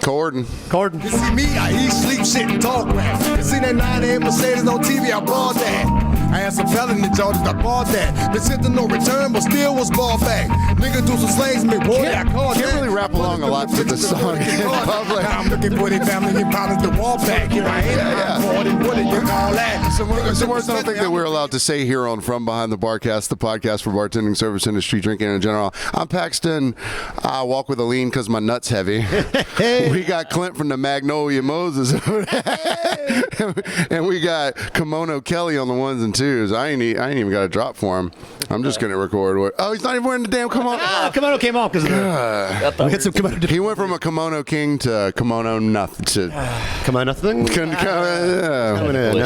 Corden. You see me, I eat, sleep, shit, and talk rap. You see that 9 a.m. Mercedes on TV, I bought that. I had some felony charges, I bought that. Been sent to no return, but still was ball back. Nigga do some slangs, me, boy, I caught that. Can't really rap along a lot to the song in public. Now I'm looking for their family and problems to wall back. Here I am, I'm Gordon, what do you call that? Some words I don't think that we're allowed to say here on From Behind the Barcast, the podcast for bartending, service industry, drinking in general. I'm Paxton. I walk with a lean because my nut's heavy. We got Clint from the Magnolia Moses. And we got Kimono Kelly on the ones and twos. I ain't even got a drop for him. I'm just going to record. Oh, he's not even wearing the damn kimono. Kimono came off because we had some kimono. He went from a kimono king to kimono nothing. Kimono nothing?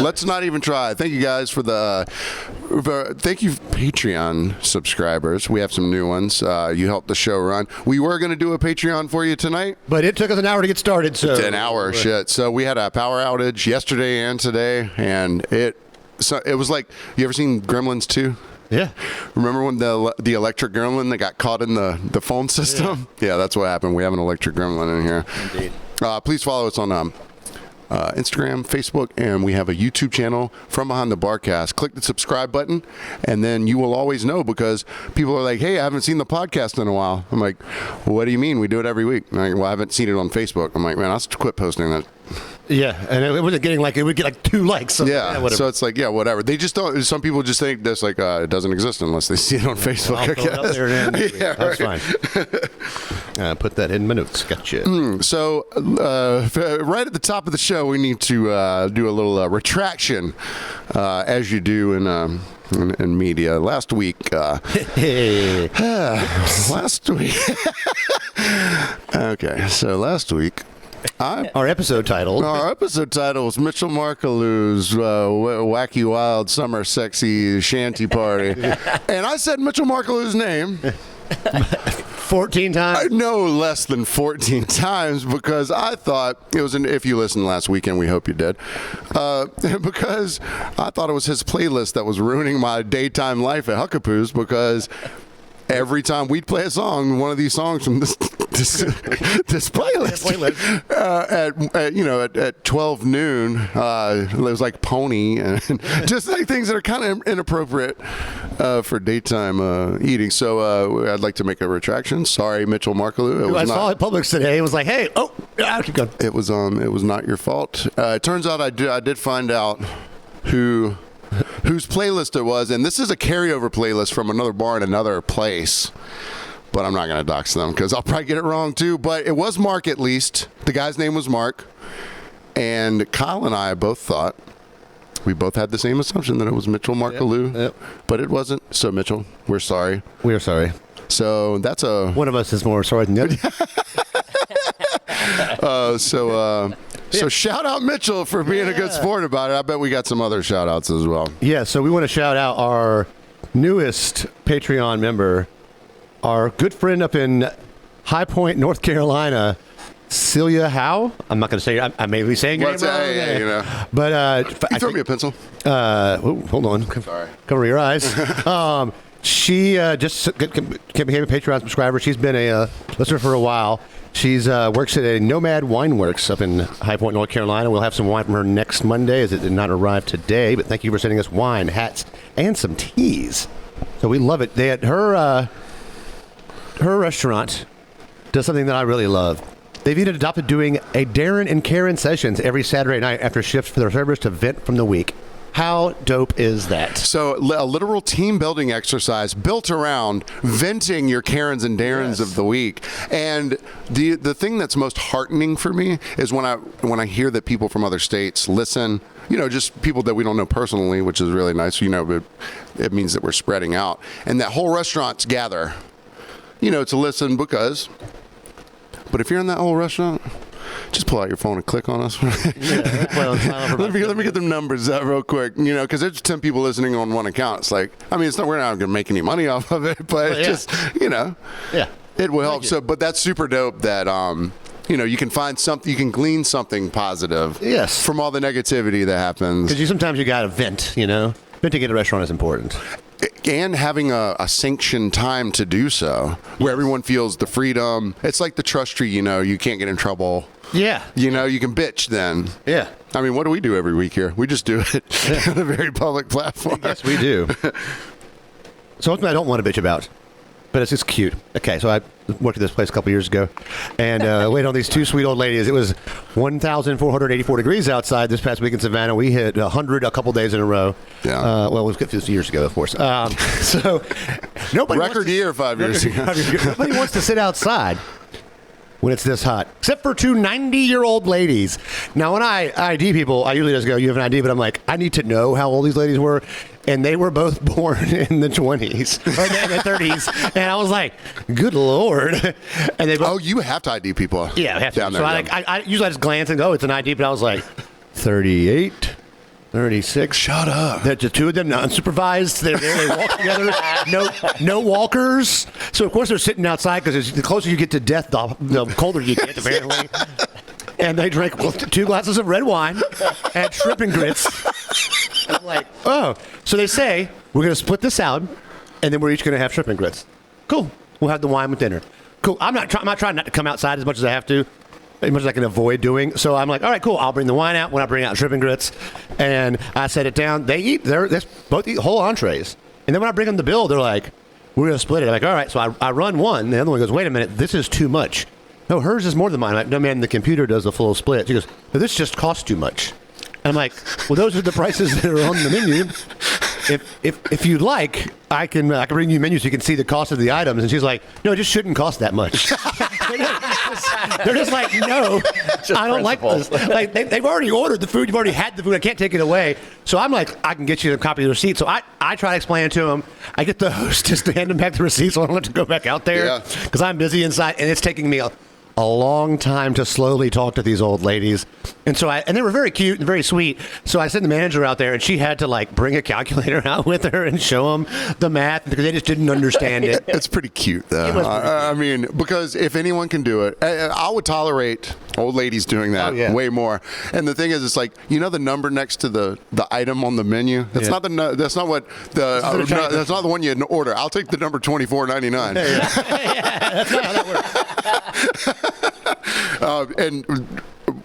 Let's not even try. Thank you guys for the thank you Patreon subscribers. We have some new ones. You helped the show run. We were going to do a Patreon for you tonight, but it took us an hour to get started. So an hour, shit. So we had a power outage yesterday and today, and it was like, you ever seen Gremlins 2? Yeah. Remember when the electric gremlin that got caught in the phone system? Yeah, that's what happened. We have an electric gremlin in here. Indeed. Please follow us on Instagram, Facebook, and we have a YouTube channel, From Behind the Barcast. Click the subscribe button, and then you will always know, because people are like, hey, I haven't seen the podcast in a while. I'm like, well, what do you mean? We do it every week. Like, well, I haven't seen it on Facebook. I'm like, man, I'll quit posting that. Yeah, and it wasn't getting it would get like 2 likes. So yeah, so it's like, yeah, whatever. They just don't. Some people just think this like it doesn't exist unless they see it on Facebook. I'll throw it up there then. Yeah, that's right. Fine. Put that in my notes. Gotcha. So right at the top of the show, we need to do a little retraction, as you do in media. Last week. Last week. Okay, so last week. Our episode title was Mitchell Markalou's Wacky Wild Summer Sexy Shanty Party. And I said Mitchell Markalou's name 14 times? No less than 14 times, because I thought it was if you listened last weekend, we hope you did, because I thought it was his playlist that was ruining my daytime life at Huckapoo's, because every time we'd play a song, one of these songs from this playlist, at 12 noon, it was like Pony, and just like things that are kind of inappropriate for daytime eating. So I'd like to make a retraction. Sorry, Mitchell Markaloo. I saw it at Publix today. It was like, hey, I'll keep going. It was not your fault. It turns out I did find out whose playlist it was, and this is a carryover playlist from another bar in another place, but I'm not going to dox them because I'll probably get it wrong too. But it was Mark, at least. The guy's name was Mark, and Kyle and I both thought, we both had the same assumption that it was Mitchell Markaloo, yep. But it wasn't. So Mitchell, we're sorry. We are sorry. So that's one of us is more sorry than the other. So shout out Mitchell for being a good sport about it. I bet we got some other shout outs as well. Yeah, so we want to shout out our newest Patreon member, our good friend up in High Point, North Carolina, Celia Howe. I'm not going to say it. I may be saying your name wrong. But you throw me a pencil. Hold on. Sorry. Cover your eyes. She just became a Patreon subscriber. She's been a listener for a while. She's works at a Nomad Wine Works up in High Point, North Carolina. We'll have some wine from her next Monday, as it did not arrive today. But thank you for sending us wine, hats, and some teas. So we love it. They had her restaurant does something that I really love. They've even adopted doing a Darren and Karen sessions every Saturday night after shift for their servers to vent from the week. How dope is that? So a literal team building exercise built around venting your Karens and Darrens of the week. And the thing that's most heartening for me is when I hear that people from other states listen, just people that we don't know personally, which is really nice, but it means that we're spreading out. And that whole restaurants gather, to listen but if you're in that whole restaurant, just pull out your phone and click on us. Let me get them numbers out real quick, because there's 10 people listening on one account. It's like, we're not going to make any money off of it, but it will help. So, but that's super dope that, you can find something, you can glean something positive from all the negativity that happens. Because sometimes you got to vent, venting at a restaurant is important. and having a sanctioned time to do so, where everyone feels the freedom. It's like the trust tree, you can't get in trouble. Yeah. You can bitch then. Yeah. I mean, what do we do every week here? We just do it on a very public platform. Yes, we do. So ultimately, I don't want to bitch about, but it's just cute. Okay, so I worked at this place a couple years ago, and waited on these two sweet old ladies. It was 1,484 degrees outside this past week in Savannah. We hit 100 a couple days in a row. Yeah. Well, it was 50 years ago, of course. So nobody Record year 5 years ago. Nobody wants to sit outside when it's this hot, except for two 90-year-old ladies. Now, when I ID people, I usually just go, you have an ID, but I'm like, I need to know how old these ladies were. And they were both born in the 20s or the 30s. And I was like, good Lord. And they both, Oh, you have to ID people. yeah, I have to. down So there. I usually just glance and go, it's an ID, but I was like, 38, 36. Shut up. The two of them unsupervised. They walk together. No walkers. So of course they're sitting outside because the closer you get to death, the colder you get. Apparently. And they drank 2 glasses of red wine, had shrimp and grits. And I'm like, oh. So they say we're going to split this out, and then we're each going to have shrimp and grits. Cool. We'll have the wine with dinner. Cool. I'm not trying not to come outside as much as I have to, as much as I can avoid doing. So I'm like, all right, cool. I'll bring the wine out when I bring out shrimp and grits, and I set it down. They eat. They both eat whole entrees, and then when I bring them the bill, they're like, we're going to split it. I'm like, all right. So I run one. The other one goes, wait a minute, this is too much. No, hers is more than mine. I'm like, no, man, the computer does a full split. She goes, but this just costs too much. And I'm like, well, those are the prices that are on the menu. If you'd like, I can bring you menus so you can see the cost of the items. And she's like, no, it just shouldn't cost that much. They're just like, no, I don't like this. Like they've already ordered the food. You've already had the food. I can't take it away. So I'm like, I can get you a copy of the receipt. So I try to explain it to them. I get the hostess to hand them back the receipt so I don't have to go back out there because I'm busy inside. And it's taking me a long time to slowly talk to these old ladies. And so and they were very cute and very sweet. So I sent the manager out there and she had to bring a calculator out with her and show them the math because they just didn't understand it. It's pretty cute, though. I mean, because if anyone can do it, I would tolerate old ladies doing that way more. And the thing is, it's like, the number next to the item on the menu. That's not that's not the one you order. I'll take the number $24.99. That's not how that works. And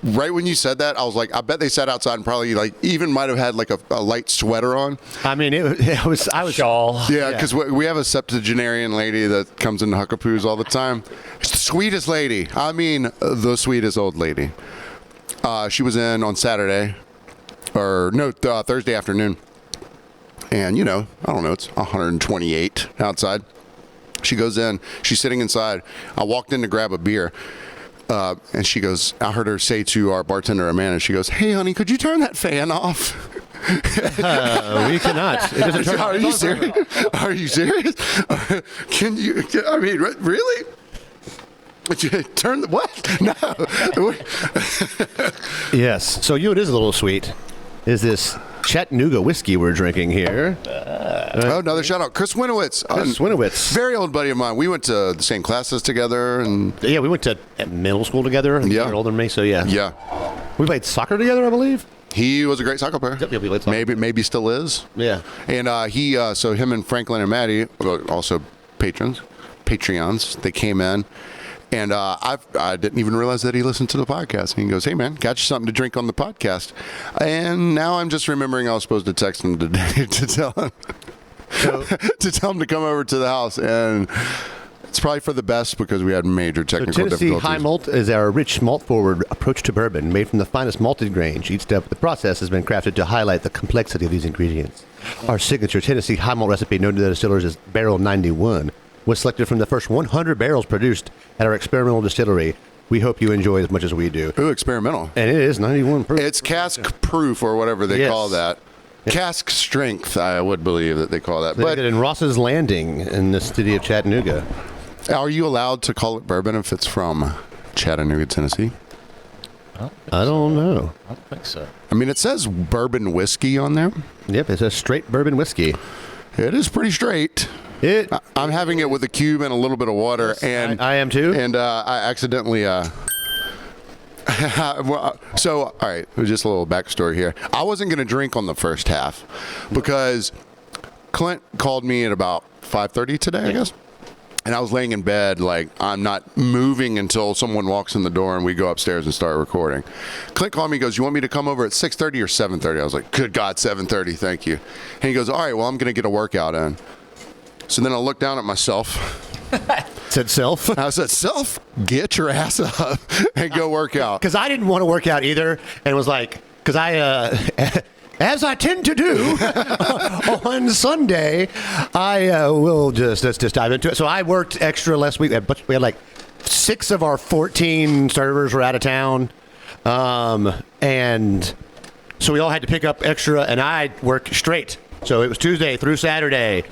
right when you said that, I was like, I bet they sat outside and probably even might have had a light sweater on. I mean, I was shawl. Yeah, because we have a septuagenarian lady that comes into Huckapoos all the time. It's the sweetest lady. I mean, the sweetest old lady. She was in on Saturday, Thursday afternoon. And, I don't know, it's 128 outside. She goes in. She's sitting inside. I walked in to grab a beer. And she goes, I heard her say to our bartender, Amanda, she goes, hey, honey, could you turn that fan off? We cannot. It doesn't turn. Are you serious? Are you serious? Can you? I mean, really? Would you turn the what? No. Yes. So it is a little sweet. Is this Chattanooga whiskey we're drinking here? Another shout out, Chris Winowitz. Very old buddy of mine. We went to the same classes together, and we went to middle school together. You're older than me, so yeah. Yeah. We played soccer together, I believe. He was a great soccer player. Yep, we played soccer. Maybe still is. Yeah. And so him and Franklin and Maddie, also Patreons, they came in. And I didn't even realize that he listened to the podcast. And he goes, hey, man, got you something to drink on the podcast. And now I'm just remembering I was supposed to text him today to tell him to come over to the house. And it's probably for the best because we had major technical difficulties. Tennessee High Malt is our rich malt-forward approach to bourbon, made from the finest malted grains. Each step of the process has been crafted to highlight the complexity of these ingredients. Our signature Tennessee High Malt recipe, known to the distillers as Barrel 91, was selected from the first 100 barrels produced at our experimental distillery. We hope you enjoy as much as we do. Ooh, experimental. And it is 91 proof. It's cask proof or whatever they call that. Yep. Cask strength, I would believe that they call that. They did it in Ross's Landing in the city of Chattanooga. Are you allowed to call it bourbon if it's from Chattanooga, Tennessee? I don't know. I don't think so. I mean, it says bourbon whiskey on there. Yep, it's a straight bourbon whiskey. It is pretty straight. I'm having it with a cube and a little bit of water, and I am too. And I accidentally. So, all right, just a little backstory here. I wasn't going to drink on the first half because Clint called me at about 5:30 today, I guess. And I was laying in bed, like, I'm not moving until someone walks in the door and we go upstairs and start recording. Clint called me, he goes, you want me to come over at 6:30 or 7:30? I was like, good God, 7:30, thank you. And he goes, all right, well, I'm going to get a workout in. So then I looked down at myself. Said self. I said, self, get your ass up and go work out. Because I didn't want to work out either, and was like, because I, as I tend to do on Sunday, I will let's just dive into it. So I worked extra last week. But we had like 6 of our 14 servers were out of town, and so we all had to pick up extra, and I worked straight. So it was Tuesday through Saturday,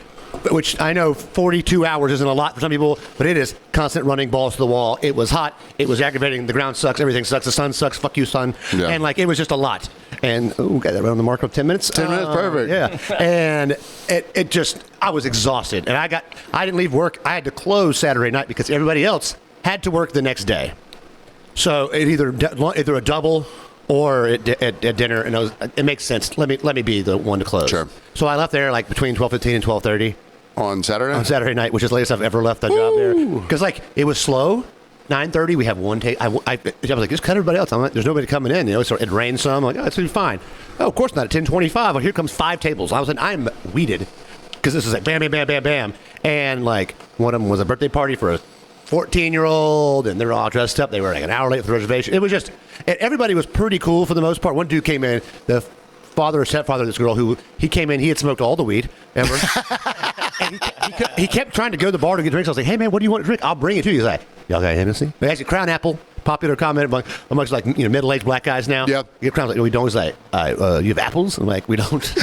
which I know 42 hours isn't a lot for some people, but it is constant running balls to the wall. It was hot. It was aggravating. The ground sucks. Everything sucks. The sun sucks. Fuck you, sun. Yeah. And like, it was just a lot. And got that right on the mark of 10 minutes. 10 minutes, perfect. Yeah. And it just, I was exhausted. And I didn't leave work. I had to close Saturday night because everybody else had to work the next day. So it either a double or at dinner, and it makes sense. Let me be the one to close. Sure. So I left there like between 12:15 and 12:30 On Saturday? on Saturday night, which is the latest I've ever left that job there. Because like it was slow. 9:30, we have one take. I was like, just cut everybody else. I'm like, there's nobody coming in. You know, so it rained some. I'm like, oh, it's gonna be fine. Oh, of course not. At 10:25, well, here comes 5 tables. I was like, I'm weeded because this is like bam, bam, bam, bam, bam, and like one of them was a birthday party for a 14-year-old, and they're all dressed up. They were like an hour late for the reservation. It was just, everybody was pretty cool for the most part. One dude came in, the father or stepfather of this girl, who he came in, he had smoked all the weed ever. And he kept trying to go to the bar to get drinks. I was like, hey man, what do you want to drink? I'll bring it to you. He's like, y'all got Hennessy? But actually, Crown Apple, popular comment amongst like, you know, middle-aged black guys now. Yep. You get Crown, like, no, we don't. He's like, you have apples? I'm like, we don't.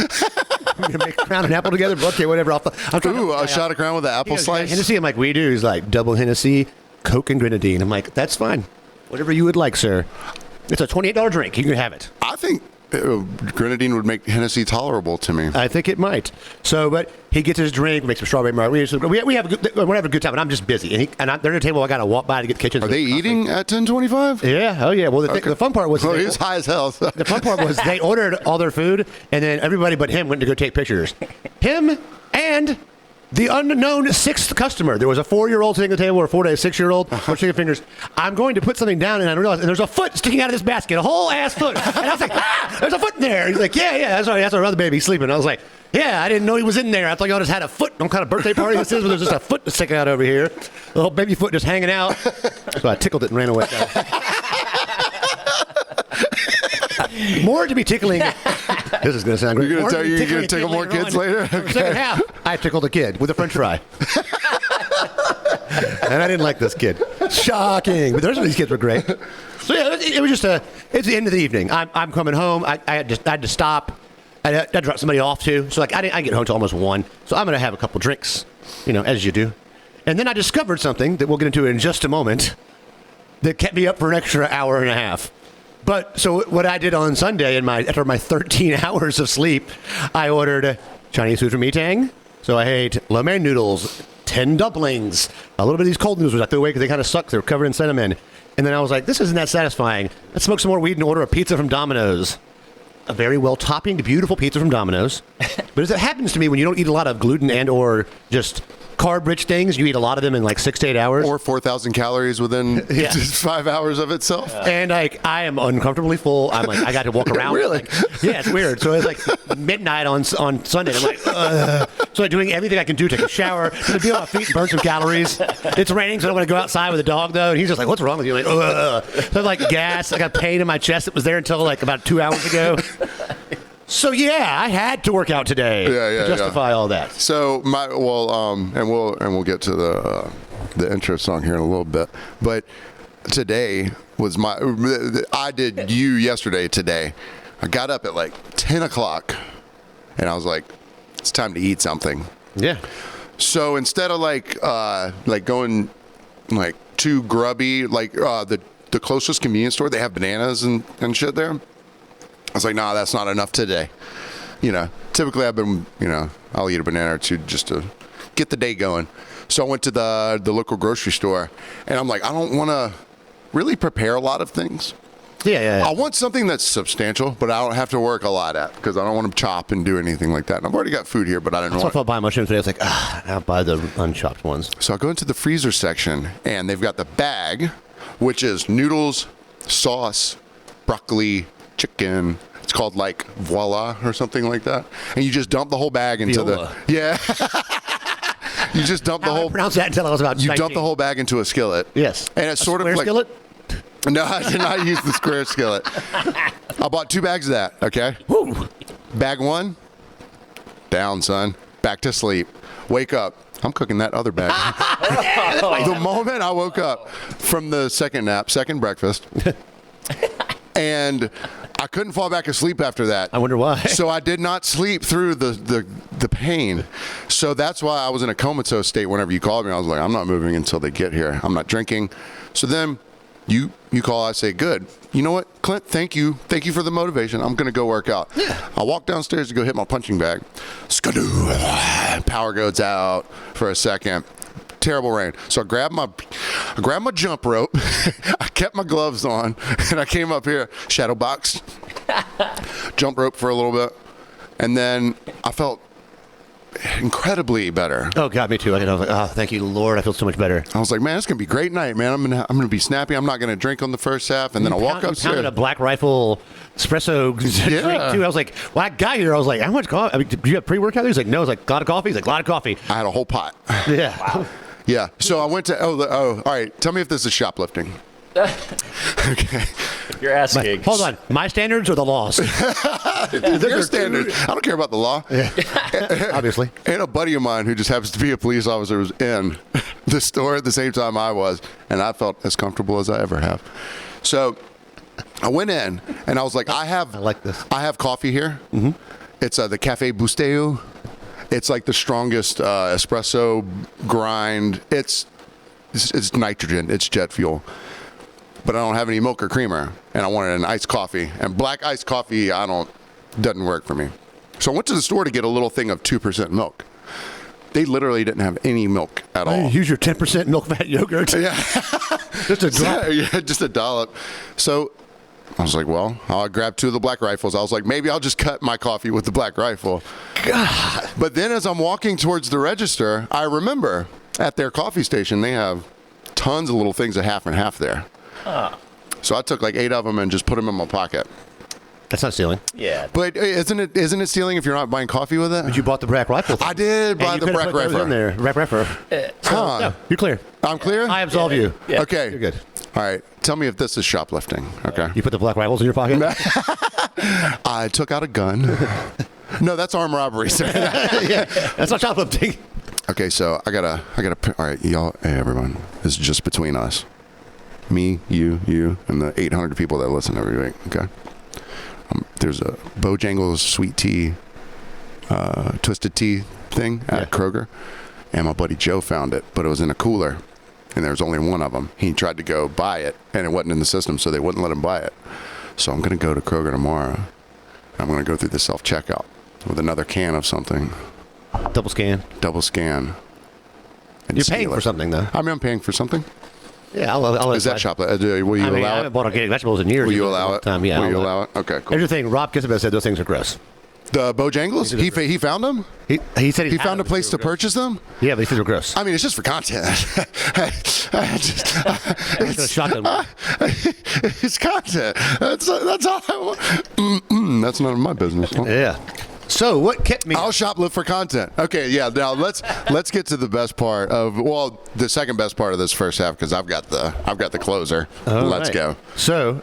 We're gonna make Crown and Apple together. Okay, whatever. I'm trying Ooh, a shot of Crown with an apple slice? Hennessy. I'm like, we do. He's like, double Hennessy, Coke and grenadine. I'm like, that's fine. Whatever you would like, sir. It's a $28 drink. You can have it. I think grenadine would make Hennessy tolerable to me. I think it might. So, but he gets his drink, makes some strawberry margaritas. We have a good time, and I'm just busy. And they're at a table. I got to walk by to get the kitchen. Are they eating at 10:25? Yeah. Oh, yeah. Well, the fun part was... Well, he's high as hell. The fun part was they ordered all their food, and then everybody but him went to go take pictures. Him and the unknown 6th customer. There was a 4-year-old sitting at the table, or a 6-year-old, with chicken fingers. I'm going to put something down, and I realized, and there's a foot sticking out of this basket, a whole ass foot. And I was like, there's a foot in there. He's like, yeah, that's right. That's our other baby sleeping. I was like, yeah, I didn't know he was in there. I thought y'all just had a foot. Some kind of birthday party this is, but there's just a foot sticking out over here. The whole baby foot just hanging out. So I tickled it and ran away. More to be tickling. This is going to sound great. You're going to tickle more kids later? Okay. Second half, I tickled a kid with a French fry. And I didn't like this kid. Shocking. But the rest of these kids were great. So yeah, it was just it's the end of the evening. I'm coming home. I had to stop. I had to drop somebody off too. So like I didn't get home till almost 1. So I'm going to have a couple drinks, you know, as you do. And then I discovered something that we'll get into in just a moment that kept me up for an extra hour and a half. But so what I did on Sunday after my 13 hours of sleep, I ordered Chinese food from Etang. So I ate lo mein noodles, 10 dumplings, a little bit of these cold noodles, which I threw away because they kind of suck. They're covered in cinnamon. And then I was like, this isn't that satisfying. Let's smoke some more weed and order a pizza from Domino's. A very well-toppinged, beautiful pizza from Domino's. But as it happens to me, when you don't eat a lot of gluten and or just carb-rich things, you eat a lot of them in like 6 to 8 hours. Or 4,000 calories within just 5 hours of itself. And like, I am uncomfortably full. I'm like, I got to walk around. Really? Like, yeah, it's weird. So it's like midnight on Sunday. I'm like, so I'm doing everything I can do, take a shower, to be on my feet and burn some calories. It's raining, so I don't want to go outside with the dog though. And he's just like, what's wrong with you? I'm like, so I'm like gas. I got pain in my chest that was there until like about 2 hours ago. So yeah, I had to work out today to justify all that. So and we'll get to the intro song here in a little bit. But today was I did you yesterday. Today, I got up at like 10 o'clock, and I was like, it's time to eat something. Yeah. So instead of like going like too grubby, like the closest convenience store, they have bananas and shit there. I was like, nah, that's not enough today. You know, typically I've been, you know, I'll eat a banana or two just to get the day going. So I went to the local grocery store, and I'm like, I don't want to really prepare a lot of things. Yeah. I want something that's substantial, but I don't have to work a lot at because I don't want to chop and do anything like that. And I've already got food here, but I didn't So I want. thought buying mushrooms today. I was like, I'll buy the unchopped ones. So I go into the freezer section, and they've got the bag, which is noodles, sauce, broccoli, chicken. It's called like voila or something like that, and you just dump the whole bag into Viola. You just dump the I whole. pronounced that until I was about You 19. dump the whole bag into a skillet. Yes. And it's sort of Square like skillet? No, I did not use the square skillet. I bought 2 bags of that. Okay. Woo. Bag 1, down, son. Back to sleep. Wake up. I'm cooking that other bag. The moment I woke up from the second nap, second breakfast, and I couldn't fall back asleep after that. I wonder why. So I did not sleep through the pain. So that's why I was in a comatose state whenever you called me. I was like, I'm not moving until they get here. I'm not drinking. So then you call, I say, good. You know what, Clint, thank you. Thank you for the motivation. I'm going to go work out. Yeah. I walk downstairs to go hit my punching bag. Skadoo. Power goes out for a second. Terrible rain. So I grabbed my jump rope. I kept my gloves on, and I came up here, shadow boxed, jump rope for a little bit, and then I felt incredibly better. Oh, God, me too. I was like, oh, thank you, Lord. I feel so much better. I was like, man, it's gonna be a great night, man. I'm gonna be snappy. I'm not gonna drink on the first half, and then I walk You upstairs. pounded a Black Rifle espresso drink, too. I was like, when I got here, I was like, how much coffee? I mean, do you have pre-workout? He's like, no. I was like, a lot of coffee? He's like, a lot of coffee. I had a whole pot. Yeah. Wow. Yeah. So I went to. All right. Tell me if this is shoplifting. Okay. You're asking. Hold on. My standards or the laws? Your standard. I don't care about the law. Obviously. And a buddy of mine who just happens to be a police officer was in the store at the same time I was, and I felt as comfortable as I ever have. So I went in, and I was like, I like this. I have coffee here. Mm-hmm. It's the Cafe Bustelo. It's like the strongest espresso grind. It's nitrogen. It's jet fuel. But I don't have any milk or creamer, and I wanted an iced coffee. And black iced coffee, doesn't work for me. So I went to the store to get a little thing of 2% milk. They literally didn't have any milk at all. Use your 10% milk fat yogurt. Yeah. Just a drop. Yeah, just a dollop. So I was like, well, I'll grab 2 of the Black Rifles. I was like, maybe I'll just cut my coffee with the Black Rifle. God. But then as I'm walking towards the register, I remember at their coffee station, they have tons of little things of half and half there. So I took like 8 of them and just put them in my pocket. That's not stealing. Yeah. But isn't it stealing if you're not buying coffee with it? But you bought the Black Rifle. I did buy the Black Rifle. in Rifle. there. Black Rifle. Huh. No, you're clear. I'm clear? I absolve you. Yeah. Okay. You're good. All right. Tell me if this is shoplifting. Okay. You put the Black Rifles in your pocket? I took out a gun. No, that's armed robbery, sir. Yeah, that's not shoplifting. Okay, so I gotta. All right, y'all, hey, everyone. This is just between us. Me, you, and the 800 people that listen every week. Okay. There's a Bojangles sweet tea, twisted tea thing at Kroger, and my buddy Joe found it, but it was in a cooler, and there was only one of them. He tried to go buy it, and it wasn't in the system, so they wouldn't let him buy it. So I'm gonna go to Kroger tomorrow. I'm gonna go through the self-checkout with another can of something. Double scan. And You're paying for something, though. I mean, I'm paying for something. Yeah, I'll Is that shoplifting? Will you I mean, I allow haven't it? bought organic vegetables in years. Will you allow it? Yeah. Will you allow it? Okay, cool. Here's the thing. Rob Kissabeth said those things are gross. The Bojangles? He found them? He said He found a place to purchase them? Yeah, but he said they're gross. I mean, it's just for content. It's content. That's all I want. That's none of my business. Yeah. So what kept me? I'll shoplift for content. Okay, yeah. Now let's get to the best part of the second best part of this first half because I've got the closer. Let's go. So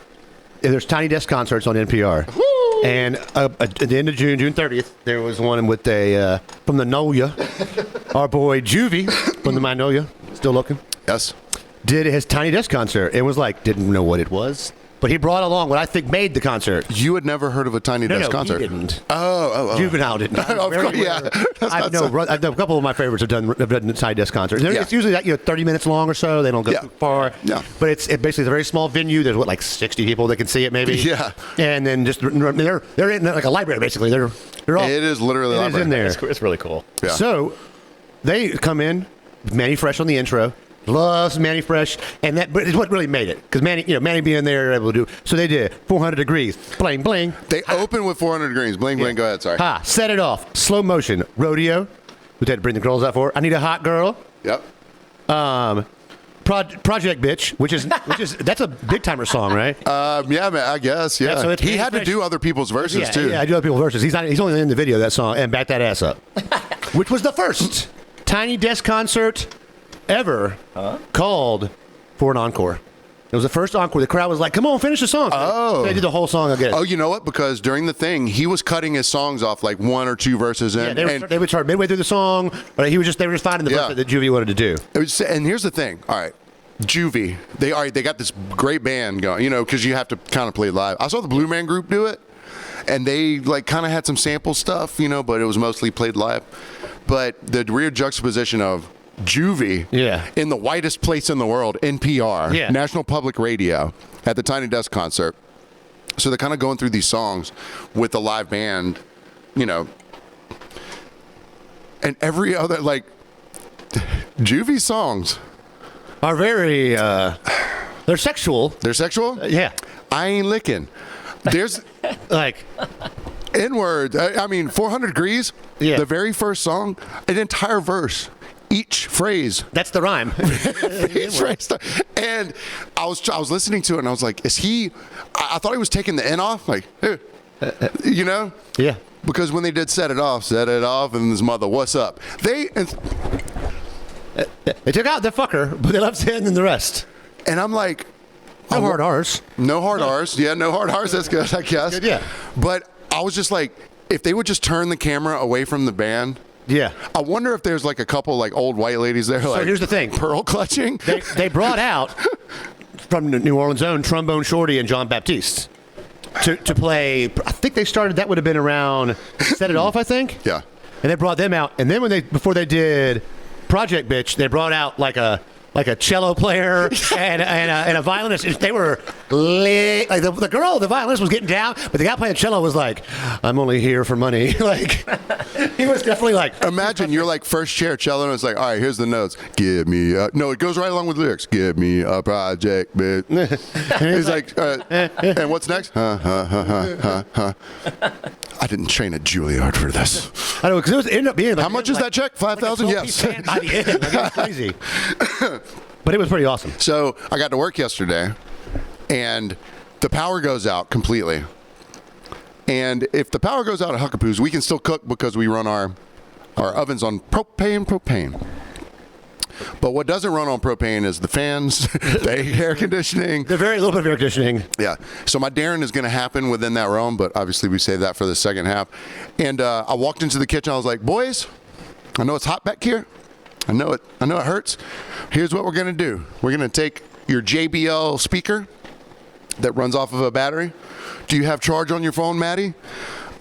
there's Tiny Desk concerts on NPR. Woo! And at the end of June 30th, there was one with from the Nolia, our boy Juvie from the Magnolia, still looking. Yes. Did his Tiny Desk concert. It was like, didn't know what it was. But he brought along what I think made the concert. You had never heard of a Tiny Desk concert? He didn't. Oh. Juvenile didn't. Of course, yeah. I know a couple of my favorites have done Tiny Desk concerts. Yeah. It's usually 30 minutes long or so. They don't go too far. Yeah. But it's basically a very small venue. There's like 60 people that can see it maybe. Yeah. And then just they're in like a library basically. They're all. It is literally a It is library. in there. It's really cool. Yeah. So they come in, Mannie fresh on the intro. loves Mannie Fresh, and but it's what really made it because Mannie being there, able to do. So they did 400 Degrees, bling bling. They open with 400 Degrees, bling bling. Go ahead, sorry. Set it off, slow motion, rodeo. We had to bring the girls out for. I Need a Hot Girl. Yep. Project Bitch, which is that's a big timer song, right? Yeah, man, I guess. Yeah. So he had to do other people's verses too. Yeah, I do other people's verses. He's only in the video of that song and Back That Ass Up, which was the first Tiny Desk concert ever called for an encore. It was the first encore. The crowd was like, "Come on, finish the song." Oh, they did the whole song again. Oh, you know what? Because during the thing, he was cutting his songs off like one or two verses in. Yeah, they would start midway through the song, but they were just finding the verse that Juvie wanted to do. And here's the thing. All right. Juvie, they got this great band going, because you have to kind of play live. I saw the Blue Man Group do it, and they like kind of had some sample stuff, but it was mostly played live. But the weird juxtaposition of Juvie in the whitest place in the world, NPR, National Public Radio, at the Tiny Desk concert. So they're kind of going through these songs with the live band, and every other, like, Juvie songs are very, they're sexual. They're sexual? Yeah. I ain't licking. There's, like, N-word. I mean, 400 Degrees, the very first song, an entire verse. Each phrase. That's the rhyme. Each phrase. And I was listening to it, and I was like, is he... I thought he was taking the N off. Like, Yeah. Because when they did set it off, and his mother, what's up? They took out the fucker, but they left the N and the rest. And I'm like... No hard R's. No hard R's. Yeah, no hard R's. That's good, I guess. Good, yeah. But I was just like, if they would just turn the camera away from the band... Yeah. I wonder if there's like a couple like old white ladies there. So like, here's the thing. Pearl clutching. They brought out from the New Orleans own Trombone Shorty and John Baptiste to play. I think they started, that would have been around Set It Off, I think. Yeah. And they brought them out. And then before they did Project Bitch, they brought out like a cello player and a violinist. They were lit. Like the girl, the violinist was getting down, but the guy playing cello was like, "I'm only here for money." Like he was definitely like. Imagine you're like first chair cello, and it's like, all right, here's the notes. Give me no, it goes right along with lyrics. Give me a project, bitch. He's like, and what's next? I didn't train at Juilliard for this. I know, because it ended up being like, how much is that check? 5,000? Yes. By the end, like, it was crazy. But it was pretty awesome. So I got to work yesterday, and the power goes out completely. And if the power goes out at Huckapoo's, we can still cook because we run our ovens on propane. But what doesn't run on propane is the fans, the air conditioning. The very little bit of air conditioning. Yeah. So my Darren is going to happen within that realm, but obviously we save that for the second half. And I walked into the kitchen. I was like, boys, I know it's hot back here. I know it hurts. Here's what we're going to do. We're going to take your JBL speaker that runs off of a battery. Do you have charge on your phone, Maddie?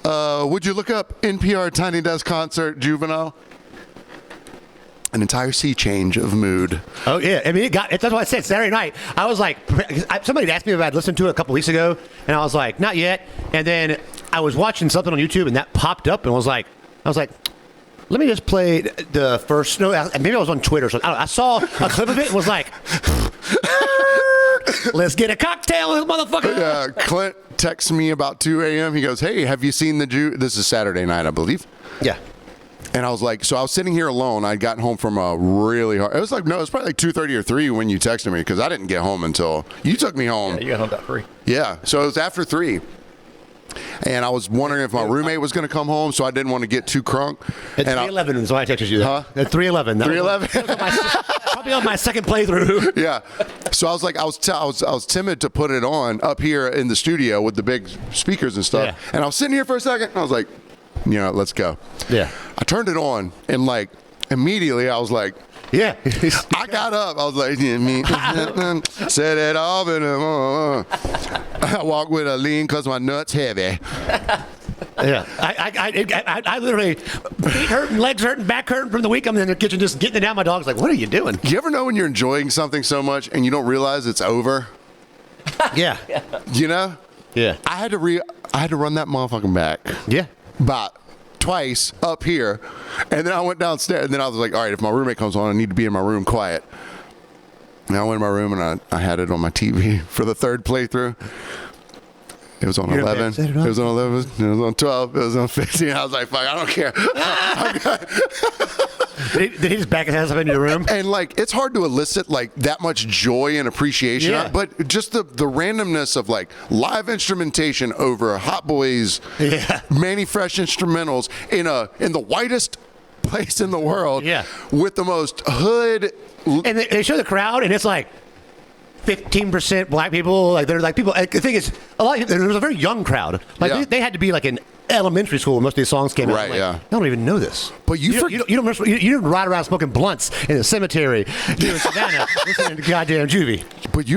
Would you look up NPR Tiny Desk Concert Juvenile? An entire sea change of mood. Oh, yeah. I mean, that's what I said Saturday night. I was like, somebody asked me if I'd listened to it a couple weeks ago, and I was like, not yet. And then I was watching something on YouTube, and that popped up, and I was like, let me just play the first. No, maybe I was on Twitter. So I don't know. I saw a clip of it and was like, let's get a cocktail, this motherfucker. Yeah, Clint texts me about 2 a.m. He goes, hey, have you seen this is Saturday night, I believe. Yeah. And I was like, so I was sitting here alone. I'd gotten home from a really hard. It was probably like 2:30 or 3 when you texted me because I didn't get home until you took me home. Yeah, you got home about 3. Yeah, so it was after 3. And I was wondering if my roommate was going to come home, so I didn't want to get too crunk. At 3:11 is why I texted you that. Huh? At 3:11. 3:11. Probably on my second playthrough. Yeah. So I was like, I was timid to put it on up here in the studio with the big speakers and stuff. Yeah. And I was sitting here for a second. And I was like, let's go. Yeah. I turned it on, and like immediately I was like, yeah. I got up. I was like, set it off, and I walk with a lean because my nuts heavy. Yeah, I literally feet hurting, legs hurting, back hurting from the week. I'm in the kitchen just getting it down. My dog's like, "What are you doing?" You ever know when you're enjoying something so much and you don't realize it's over? Yeah. You know? Yeah. I had to run that motherfucking back. Yeah. About twice up here, and then I went downstairs, and then I was like, all right, if my roommate comes on, I need to be in my room quiet. And I went in my room and I had it on my TV for the third playthrough. It was on 11. It was on 11. It was on 12. It was on 15. I was like, fuck, I don't care. Did he just back his ass up into your room? And like, it's hard to elicit like that much joy and appreciation. Yeah. But just the randomness of like live instrumentation over Hot Boys, Mannie Fresh instrumentals in the whitest place in the world. Yeah. With the most hood. And they show the crowd, and it's like 15% black people. Like they're like people. The thing is, there was a very young crowd. Like they had to be like in elementary school when most of these songs came out. Right. Like, yeah. I don't even know this. But you didn't ride around smoking blunts in the cemetery in Savannah listening to goddamn Juvie. But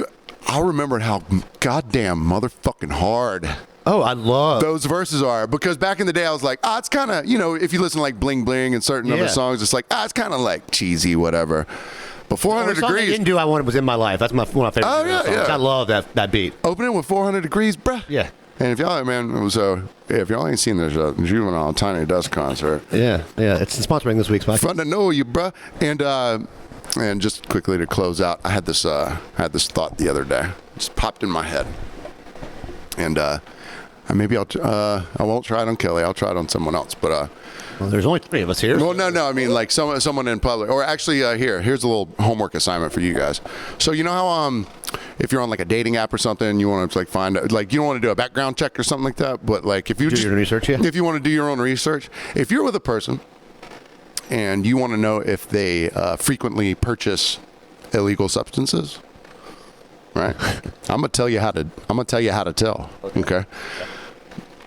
I'll remember how goddamn motherfucking hard. Oh, I love those verses are, because back in the day I was like, it's kind of, if you listen to like Bling Bling and certain other songs, it's like, it's kind of like cheesy, whatever. But 400 Degrees. I didn't do I Wanted Was in my life. That's one of my favorite songs. I love that beat. Opening with 400 Degrees, bruh. Yeah. And if y'all, if y'all ain't seen this Juvenile Tiny Dust concert. Yeah. It's sponsoring this week's podcast. Fun to know you, bruh. And just quickly to close out, I had this thought the other day. It just popped in my head. And maybe I won't try it on Kelly. I'll try it on someone else. But well, there's only 3 of us here. Well, no. I mean, like someone in public, or actually, here's a little homework assignment for you guys. So you know how if you're on like a dating app or something, you want to like find like you don't want to do a background check or something like that, but like if you do your research, if you want to do your own research, if you're with a person and you want to know if they frequently purchase illegal substances, right? I'm gonna tell you how to tell. Okay.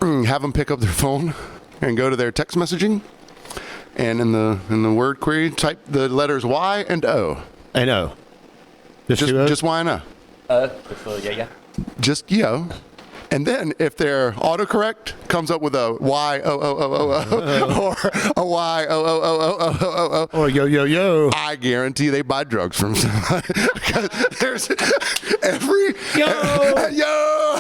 Have them pick up their phone and go to their text messaging, and in the word query type the letters Y and O. And O. Just Y and O. Yeah. Just yo. And then if their autocorrect comes up with a Y O O O O O or a Y O O O O O O O or yo, I guarantee they buy drugs from somebody, because there's every yo.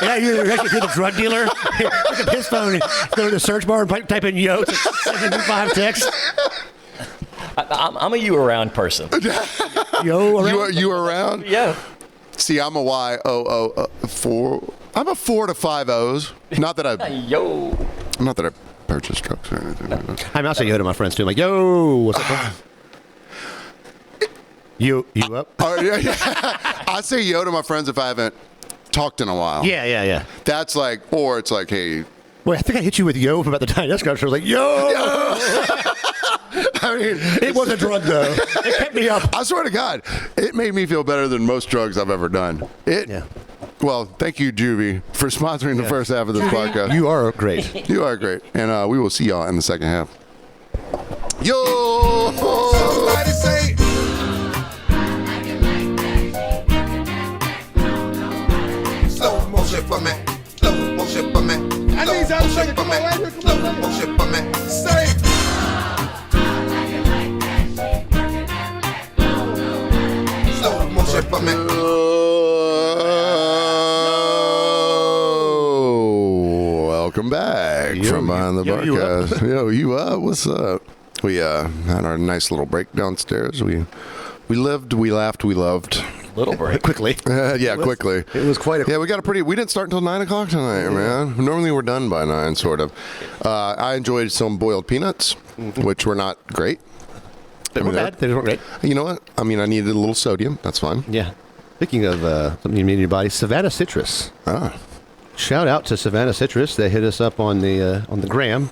Yeah, you're actually the drug dealer. Look at his phone. Go to the search bar and type in yo. It's 75 text. I'm a you around person. Yo around. You around? Yeah. See, I'm a Y O O 4. I'm a 4 to 5 O's. Not that I purchase drugs or anything. I say yo to my friends too. I'm like, yo, what's up? You up? Yeah. I say yo to my friends if I haven't talked in a while. Yeah. That's like, or it's like, hey. Wait, I think I hit you with yo from about the Tiny Desk concert. I was like, yo. I mean, it was a drug though. It kept me up. I swear to God, it made me feel better than most drugs I've ever done. Well, thank you, Juvie, for sponsoring the first half of this podcast. You are great. You are great. And we will see y'all in the second half. Yo! Somebody say. Slow motion for me. Slow motion for me. I need y'all to sing it. Come on, right here. Slow motion for me. Say. Slow motion for me. Welcome back from behind the barcast. Yo, you up? What's up? We had our nice little break downstairs. We lived, we laughed, we loved. Little break. Quickly. Quickly. It was quite a... Yeah, we didn't start until 9 o'clock tonight, man. Normally we're done by 9, sort of. I enjoyed some boiled peanuts, which were not great. They weren't bad. They weren't great. You know what? I mean, I needed a little sodium. That's fine. Yeah. Speaking of something you need in your body, Savannah Citrus. Shout out to Savannah Citrus. They hit us up on the gram.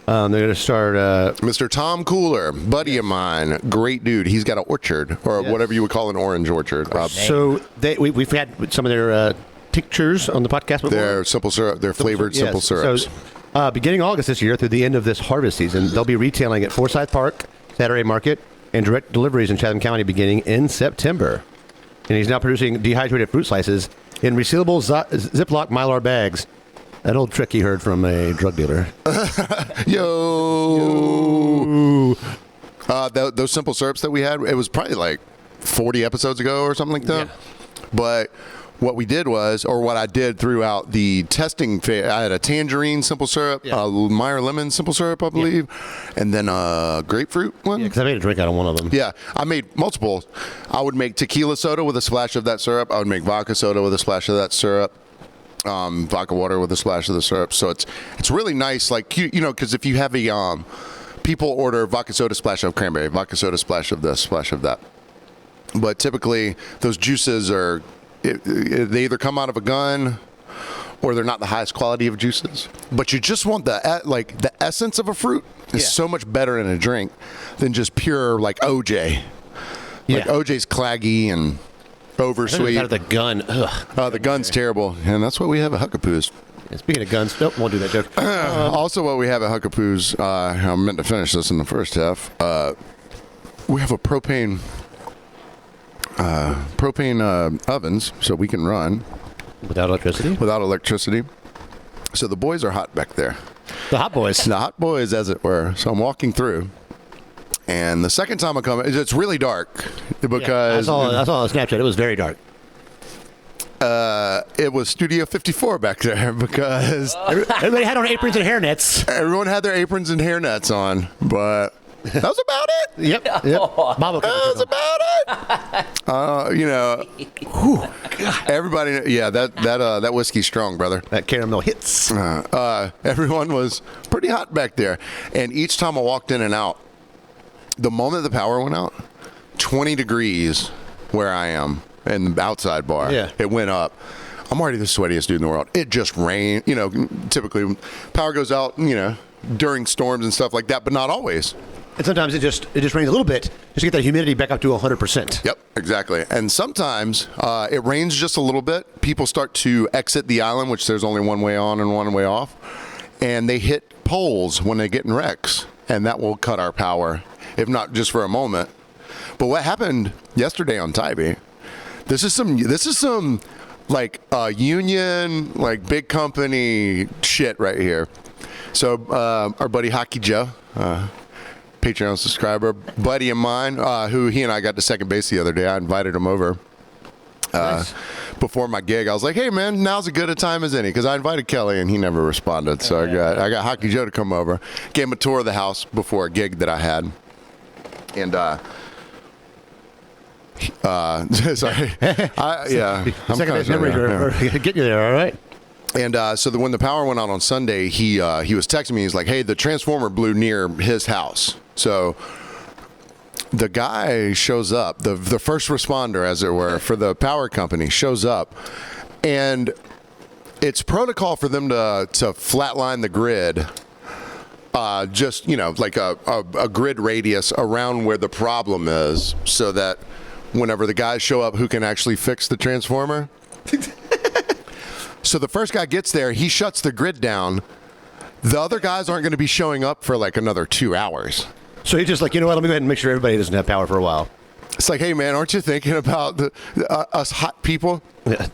They're going to start... Mr. Tom Cooler, buddy of mine, great dude. He's got an orchard, or whatever you would call an orange orchard. So we've had some of their tinctures on the podcast before. They're simple syrup. They're flavored simple syrups. So, beginning August this year through the end of this harvest season, they'll be retailing at Forsyth Park, Saturday Market, and direct deliveries in Chatham County beginning in September. And he's now producing dehydrated fruit slices in resealable Ziploc Mylar bags. That old trick he heard from a drug dealer. Yo. Those simple syrups that we had, it was probably like 40 episodes ago or something like that. Yeah. But what we did was, or what I did throughout the testing phase, I had a tangerine simple syrup, a Meyer lemon simple syrup, I believe, and then a grapefruit one. Because I made a drink out of one of them. Yeah, I made multiple. I would make tequila soda with a splash of that syrup. I would make vodka soda with a splash of that syrup. Vodka water with a splash of the syrup. So it's really nice, like you know, because if you have a people order vodka soda splash of cranberry, vodka soda splash of this, splash of that. But typically those juices are they either come out of a gun or they're not the highest quality of juices. But you just want the essence of a fruit is so much better in a drink than just pure like OJ. Like OJ's claggy and oversweet. Out of the gun. Ugh. The gun's terrible, and that's what we have at Huckapoo's. Speaking of guns, nope, won't do that joke. Also, what we have at Huckapoo's, I meant to finish this in the first half. We have a propane ovens, so we can run Without electricity? without electricity. So the boys are hot back there. The hot boys. The hot boys, as it were. So I'm walking through, and the second time I come, it's really dark because I saw on Snapchat. It was very dark. it was Studio 54 back there because Everybody had on aprons and hairnets. everyone had their aprons and hairnets on, but that was about it. Yep. Mama That was about it. You know, everybody. Yeah, that whiskey's strong, brother. That caramel hits. Everyone was pretty hot back there, and each time I walked in and out, the moment the power went out, 20 degrees where I am in the outside bar. Yeah. It went up. I'm already the sweatiest dude in the world. It just rained. You know, typically power goes out, you know, during storms and stuff like that, but not always. And sometimes it just rains a little bit just to get that humidity back up to 100%. Yep, exactly. And sometimes it rains just a little bit. People start to exit the island, which there's only one way on and one way off, and they hit poles when they get in wrecks, and that will cut our power, if not just for a moment. But what happened yesterday on Tybee? This is some like union, like big company shit right here. So our buddy Hockey Joe, Patreon subscriber, buddy of mine, who he and I got to second base the other day. I invited him over Nice. before my gig. I was like, "Hey man, now's as good a time as any," because I invited Kelly and he never responded. So I got Hockey Joe to come over, gave him a tour of the house before a gig that I had, and sorry, I'm Second base kinda memories sorry, are get you there, all right? And so when the power went out on Sunday, he was texting me. He's like, "Hey, the transformer blew near his house." So the guy shows up, the first responder, as it were, for the power company shows up, and it's protocol for them to flatline the grid, just, you know, like a grid radius around where the problem is, so that whenever the guys show up who can actually fix the transformer. So the first guy gets there, he shuts the grid down. The other guys aren't going to be showing up for like another 2 hours. So he's just like, you know what, let me go ahead and make sure everybody doesn't have power for a while. It's like, hey man, aren't you thinking about us hot people? Yeah.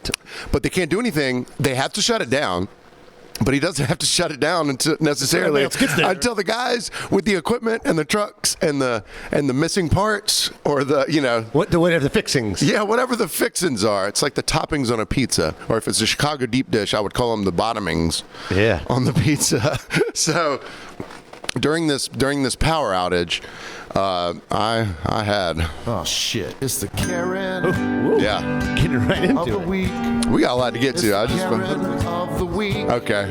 But they can't do anything. They have to shut it down. But he doesn't have to shut it down until necessarily until the guys with the equipment and the trucks and the missing parts, or the, you know, Whatever the fixings. yeah, whatever the fixins are. It's like the toppings on a pizza, or if it's a Chicago deep dish, I would call them the bottomings. Yeah. On the pizza. So during this power outage, I had Oh shit! It's the Karen yeah. Getting right of the into it. week. We got a lot to get It's to. the I just Karen of the week. okay.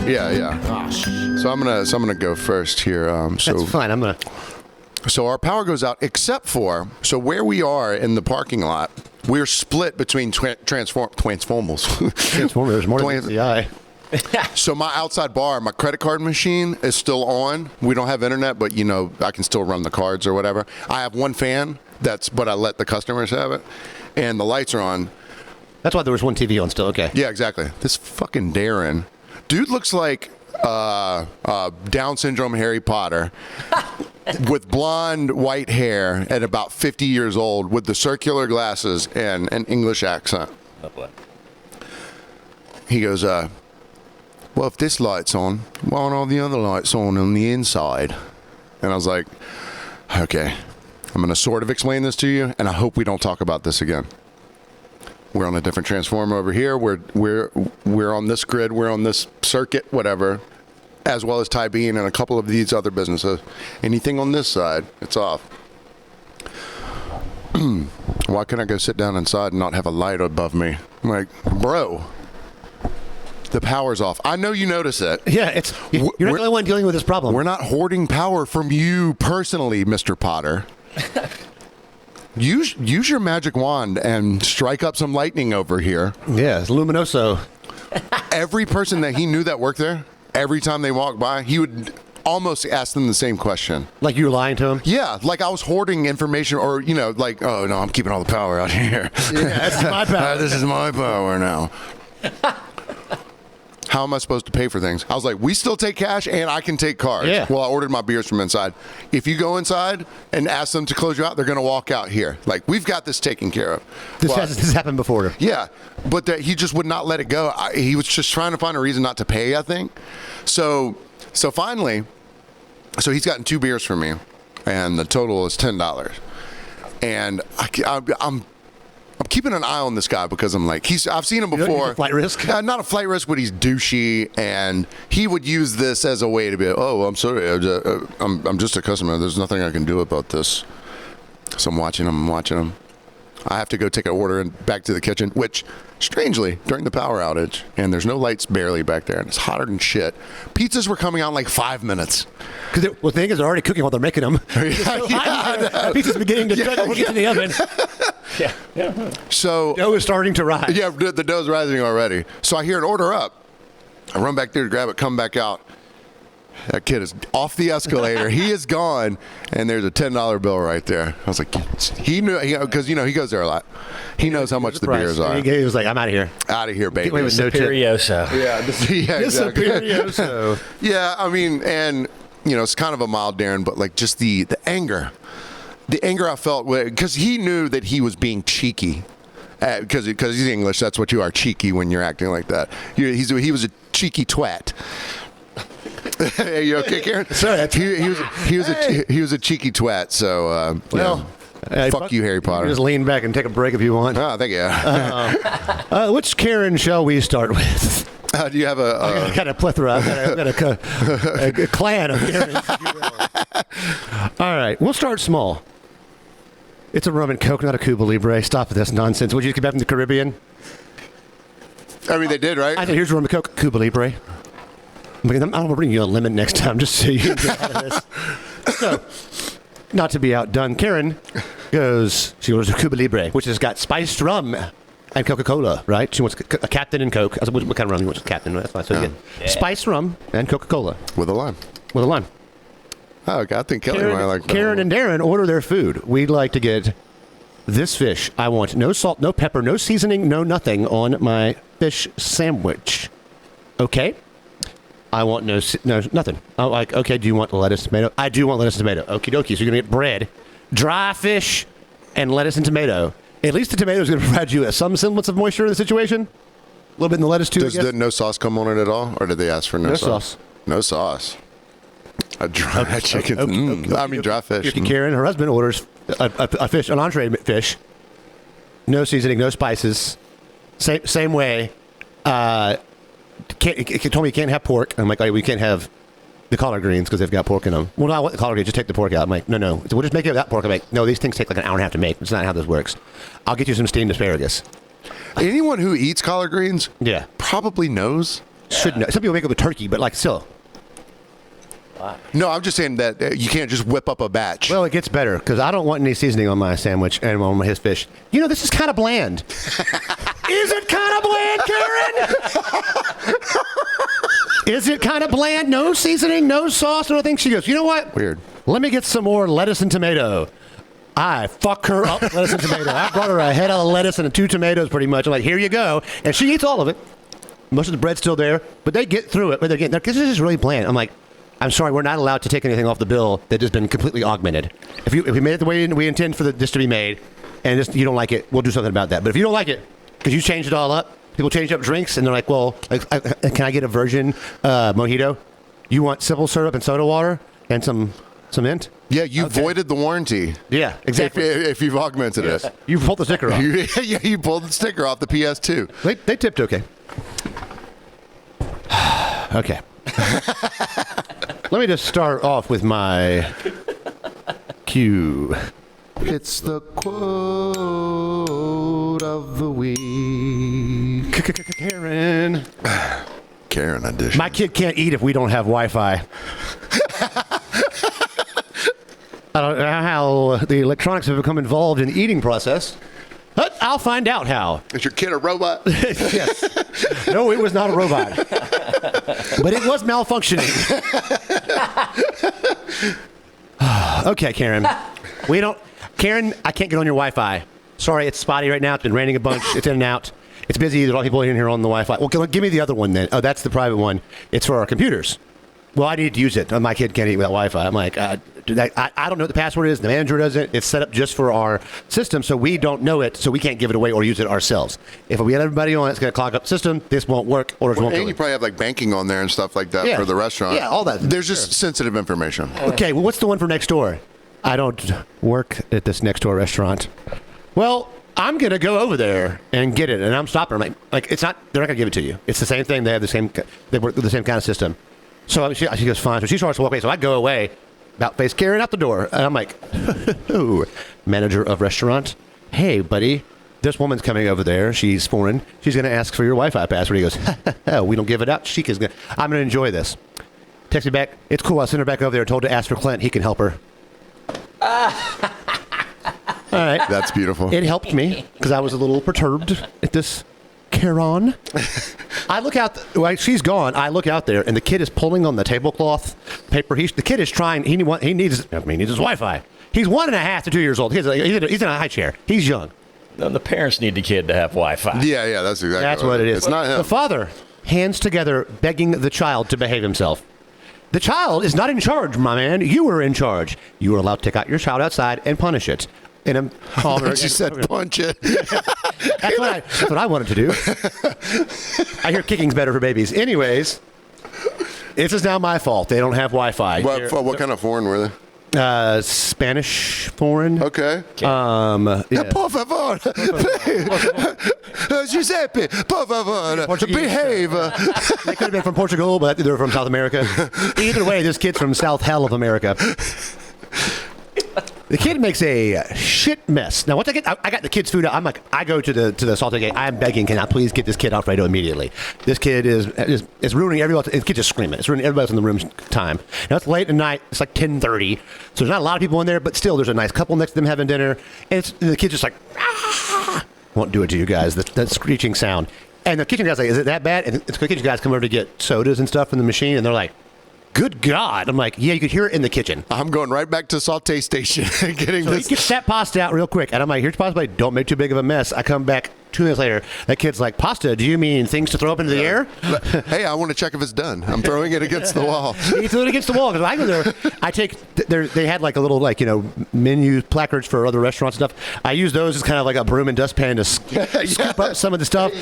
Yeah. Oh shit! So I'm gonna go first here. That's fine. I'm going to... So our power goes out, except for, so where we are in the parking lot, we're split between transformers. Transformers, more than the eye. So my outside bar, my credit card machine is still on. We don't have internet, but, you know, I can still run the cards or whatever. I have one fan, but I let the customers have it, and the lights are on. That's why there was one TV on still. Okay. Yeah, exactly. This fucking Darren. Dude looks like Down syndrome Harry Potter with blonde white hair at about 50 years old with the circular glasses and an English accent. Oh, boy. He goes, well, if this light's on, why aren't all the other lights on the inside? And I was like, okay, I'm going to sort of explain this to you, and I hope we don't talk about this again. We're on a different transformer over here. We're on this grid. We're on this circuit, whatever, as well as Ty Bean and a couple of these other businesses. Anything on this side, it's off. Why can't I go sit down inside and not have a light above me? I'm like, bro, the power's off. I know you notice it. Yeah, you're not the only one dealing with this problem. We're not hoarding power from you personally, Mr. Potter. Use your magic wand and strike up some lightning over here. Yeah, it's luminoso. Every person that he knew that worked there, every time they walked by, he would almost ask them the same question. Like you were lying to him? Yeah, like I was hoarding information, or like, oh no, I'm keeping all the power out here. Yeah, this is my power. This is my power now. How am I supposed to pay for things? I was like, we still take cash and I can take cards. Yeah. Well, I ordered my beers from inside. If you go inside and ask them to close you out, they're going to walk out here. Like, we've got this taken care of. This has happened before. Yeah, but he just would not let it go. He was just trying to find a reason not to pay, I think. So finally, he's gotten 2 beers from me, and the total is $10. And I'm keeping an eye on this guy because I'm like, I've seen him before. He's a flight risk? Not a flight risk, but he's douchey, and he would use this as a way to be, oh, I'm sorry, I'm just a customer. There's nothing I can do about this. So I'm watching him. I have to go take an order and back to the kitchen, which, strangely, during the power outage, and there's no lights barely back there, and it's hotter than shit. Pizzas were coming out in like 5 minutes. Because the thing is, they're already cooking while they're making them. Pizza's beginning to get in the oven. Yeah. So Dough is starting to rise. Yeah, the dough's rising already. So I hear an order up. I run back there to grab it, come back out. That kid is off the escalator. He is gone, and there's a $10 bill right there. I was like, he knew, because he goes there a lot. He knows how much the beers are. He was like, I'm out of here. Out of here, baby. Wait, with no tip. Superioso. Yeah, exactly. Superioso. Yeah, I mean, and it's kind of a mild Darren, but like just the anger. The anger I felt, because he knew that he was being cheeky. Because he's English, that's what you are, cheeky, when you're acting like that. He was a cheeky twat. Hey, you okay, Karen? Sorry, he was a cheeky twat. So fuck you, Harry Potter. Just lean back and take a break if you want. Oh, thank you. Which Karen shall we start with? Do you have I got a plethora. I've got a clan of Karens. If you will. All right, we'll start small. It's a rum and coke, not a Cuba Libre. Stop this nonsense. Would you get back from the Caribbean? I mean, they did, right? I know. Here's rum and coke, Cuba Libre. I'm going to bring you a lemon next time just so you can get out of this. So, not to be outdone, Karen she orders a Cuba Libre, which has got spiced rum and Coca-Cola, right? She wants a Captain and Coke. I said, what kind of rum you want? Captain. That's why I said spiced rum and Coca-Cola. With a lime. Oh, okay. I think Kelly might like that. Karen and Darren order their food. We'd like to get this fish. I want no salt, no pepper, no seasoning, no nothing on my fish sandwich. Okay? I want no nothing. I'm like, okay, do you want lettuce, tomato? I do want lettuce and tomato. Okie dokie. So you're going to get bread, dry fish, and lettuce and tomato. At least the tomato is going to provide you some semblance of moisture in the situation. A little bit in the lettuce, too, Did no sauce come on it at all? Or did they ask for no sauce? No sauce. A dry chicken. Dry fish. Karen, her husband, orders a fish, an entree fish. No seasoning, no spices. Same way. He told me you can't have pork. I'm like, we can't have the collard greens because they've got pork in them. Well, no, I want the collard greens. Just take the pork out. I'm like, no. So we'll just make it without pork. I'm like, no, these things take like an hour and a half to make. That's not how this works. I'll get you some steamed asparagus. Anyone who eats collard greens probably knows. Should know. Some people make it with turkey, but like still. No, I'm just saying that you can't just whip up a batch. Well, it gets better because I don't want any seasoning on my sandwich and on his fish. This is kind of bland. Is it kind of bland, Karen? Is it kind of bland? No seasoning, no sauce, nothing. She goes, you know what? Weird. Let me get some more lettuce and tomato. I fuck her up with lettuce and tomato. I brought her a head of lettuce and 2 tomatoes pretty much. I'm like, here you go. And she eats all of it. Most of the bread's still there, but they get through it. But again, this is really bland. I'm like, I'm sorry, we're not allowed to take anything off the bill that has been completely augmented. If we made it the way we intend for this to be made, and you don't like it, we'll do something about that. But if you don't like it, because you changed it all up, people change up drinks, and they're like, well, can I get a virgin mojito? You want simple syrup and soda water and some Cement? Yeah, you voided the warranty. Yeah, exactly. If you've augmented it. You pulled the sticker off. Yeah, you pulled the sticker off the PS2. They tipped okay. Okay. Let me just start off with my cue. It's the quote of the week. Karen. Karen edition. My kid can't eat if we don't have Wi-Fi. I don't know how the electronics have become involved in the eating process, but I'll find out how. Is your kid a robot? Yes. No, it was not a robot. But it was malfunctioning. Okay, Karen. Karen, I can't get on your Wi-Fi. Sorry, it's spotty right now. It's been raining a bunch. It's in and out. It's busy. There's a lot of people in here on the Wi-Fi. Well, give me the other one then. Oh, that's the private one. It's for our computers. Well, I need to use it. My kid can't eat without Wi-Fi. I'm like, I don't know what the password is. The manager doesn't. It's set up just for our system, so we don't know it, so we can't give it away or use it ourselves. If we had everybody on, it's going to clog up the system. This won't work. Orders won't go. And you probably have like banking on there and stuff like that for the restaurant. Yeah, all that. There's just sensitive information. Okay, well, what's the one for next door? I don't work at this next door restaurant. Well, I'm going to go over there and get it, and I'm stopping. I'm like, it's not, they're not going to give it to you. It's the same thing. They work with the same kind of system. So she goes, fine. So she starts to walk away. So I go away, about face Karen out the door. And I'm like, oh, manager of restaurant. Hey, buddy, this woman's coming over there. She's foreign. She's going to ask for your Wi-Fi password. He goes, we don't give it out. I'm going to enjoy this. Text me back. It's cool. I'll send her back over there. Told to ask for Clint. He can help her. All right. That's beautiful. It helped me because I was a little perturbed at this Karen. I look out, while she's gone, I look out there, and the kid is pulling on the tablecloth paper. The kid is trying, he needs his Wi-Fi. He's 1.5 to 2 years old. He's in a high chair. He's young. The parents need the kid to have Wi-Fi. Yeah, that's exactly That's what it is. It's not him. The father, hands together, begging the child to behave himself. The child is not in charge, my man. You were in charge. You were allowed to take out your child outside and punish it. And I'm calmer. She said punch it. That's what I wanted to do. I hear kicking's better for babies. Anyways, this is now my fault. They don't have Wi-Fi. What kind of foreign were they? Spanish foreign. Okay. Yeah. Por favor. Giuseppe, por favor. Behave. They could have been from Portugal, but they're from South America. Either way, this kid's from South Hell of America. The kid makes a shit mess. Now, once I got the kid's food out, I'm like, I go to the salty gate. I'm begging, can I please get this kid Alfredo immediately? This kid is ruining everybody. The kid just screaming. It's ruining everybody else in the room's time. Now, it's late at night. It's like 10:30. So there's not a lot of people in there, but still, there's a nice couple next to them having dinner. And the kid's just like, ah! Won't do it to you guys, that screeching sound. And the kitchen guy's like, is it that bad? And the kitchen guys come over to get sodas and stuff from the machine, and they're like, good God. I'm like, yeah, you could hear it in the kitchen. I'm going right back to Saute Station and getting so this. He gets that pasta out real quick. And I'm like, here's pasta. Don't make too big of a mess. I come back 2 minutes later. That kid's like, pasta, do you mean things to throw up into the air? Hey, I want to check if it's done. I'm throwing it against the wall. He threw it against the wall. Because I go there, they had like a little, menu placards for other restaurants and stuff. I use those as kind of like a broom and dustpan to scoop up some of the stuff.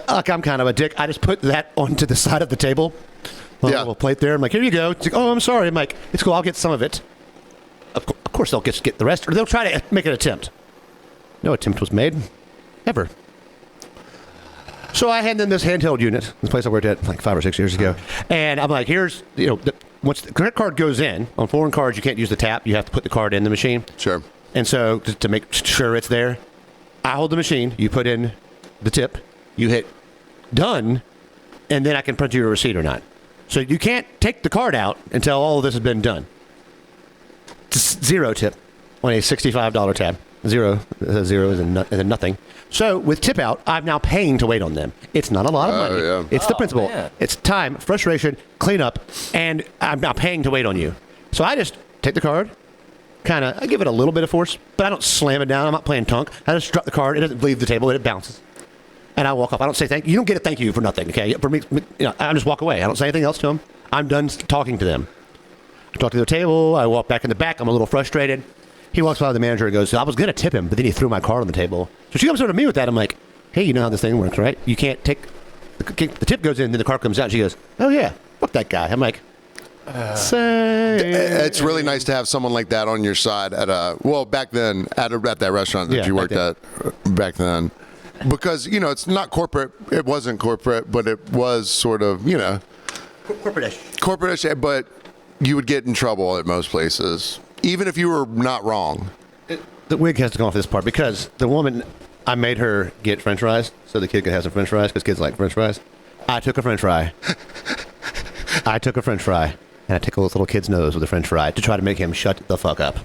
I'm kind of a dick. I just put that onto the side of the table. Little plate there. I'm like, here you go. It's like, oh, I'm sorry. I'm like, it's cool. I'll get some of it. Of course, they'll get the rest, or they'll try to make an attempt. No attempt was made, ever. So I hand them this handheld unit, this place I worked at like 5 or 6 years ago, and I'm like, here's, once the credit card goes in, on foreign cards, you can't use the tap. You have to put the card in the machine. Sure. And so to make sure it's there, I hold the machine. You put in the tip. You hit done, and then I can print you a receipt or not. So you can't take the card out until all of this has been done. It's zero tip on a $65 tab. Zero is a nothing. So with tip out, I'm now paying to wait on them. It's not a lot of money. Yeah. It's the principle. Man. It's time, frustration, cleanup, and I'm now paying to wait on you. So I just take the card, I give it a little bit of force, but I don't slam it down. I'm not playing tunk. I just drop the card. It doesn't leave the table. It bounces. And I walk off. I don't say thank you. You don't get a thank you for nothing, okay? For me, I just walk away. I don't say anything else to them. I'm done talking to them. I talk to their table. I walk back in the back. I'm a little frustrated. He walks by the manager and goes, I was going to tip him, but then he threw my card on the table. So she comes over to me with that. I'm like, hey, you know how this thing works, right? You can't take... The tip goes in, then the card comes out. And she goes, oh, yeah, fuck that guy. I'm like, It's really nice to have someone like that on your side at back then at that restaurant that you worked at back then, because it's not corporate. It wasn't corporate, but it was sort of corporate-ish, but you would get in trouble at most places, even if you were not wrong. The wig has to go off this part because the woman, I made her get French fries so the kid could have some French fries because kids like French fries. I took a French fry. And I tickled this little kid's nose with a French fry to try to make him shut the fuck up.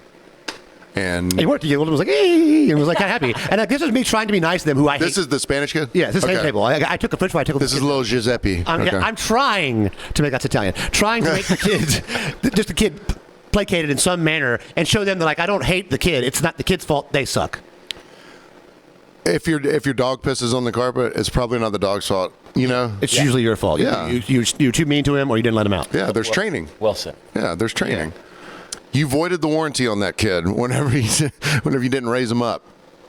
And he worked. He was like, "Hey," and was like, kind of happy. And this was me trying to be nice to them. This is the Spanish kid. Yeah, this is the same table. I took a French fry. This is little Giuseppe. I'm trying to make that's Italian. Trying to make the kids, just the kid, placated in some manner, and show them that I don't hate the kid. It's not the kid's fault. They suck. If your dog pisses on the carpet, it's probably not the dog's fault. It's usually your fault. Yeah. You're too mean to him, or you didn't let him out. Yeah, there's training. Well said. Yeah, there's training. Yeah. You voided the warranty on that kid whenever you didn't raise him up.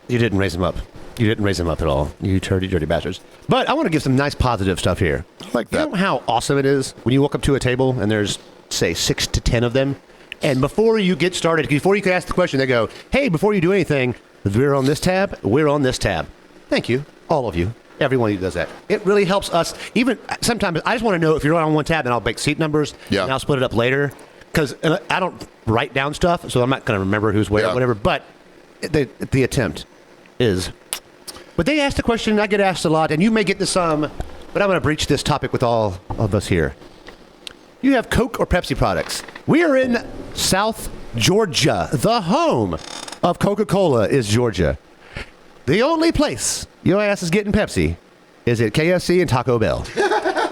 You didn't raise him up. You didn't raise him up at all. You dirty bastards. But I want to give some nice positive stuff here. I like that. You know how awesome it is when you walk up to a table and there's, say, 6 to 10 of them, and before you get started, before you can ask the question, they go, "Hey, before you do anything, we're on this tab. We're on this tab." Thank you, all of you. Everyone who does that. It really helps us. Even sometimes I just want to know if you're on one tab, and I'll make seat numbers, and I'll split it up later. Because I don't write down stuff, so I'm not going to remember who's where or whatever. But the attempt is. But they asked the question, I get asked a lot, and you may get to some, but I'm going to breach this topic with all of us here. You have Coke or Pepsi products. We are in South Georgia. The home of Coca-Cola is Georgia. The only place your ass is getting Pepsi is at KFC and Taco Bell.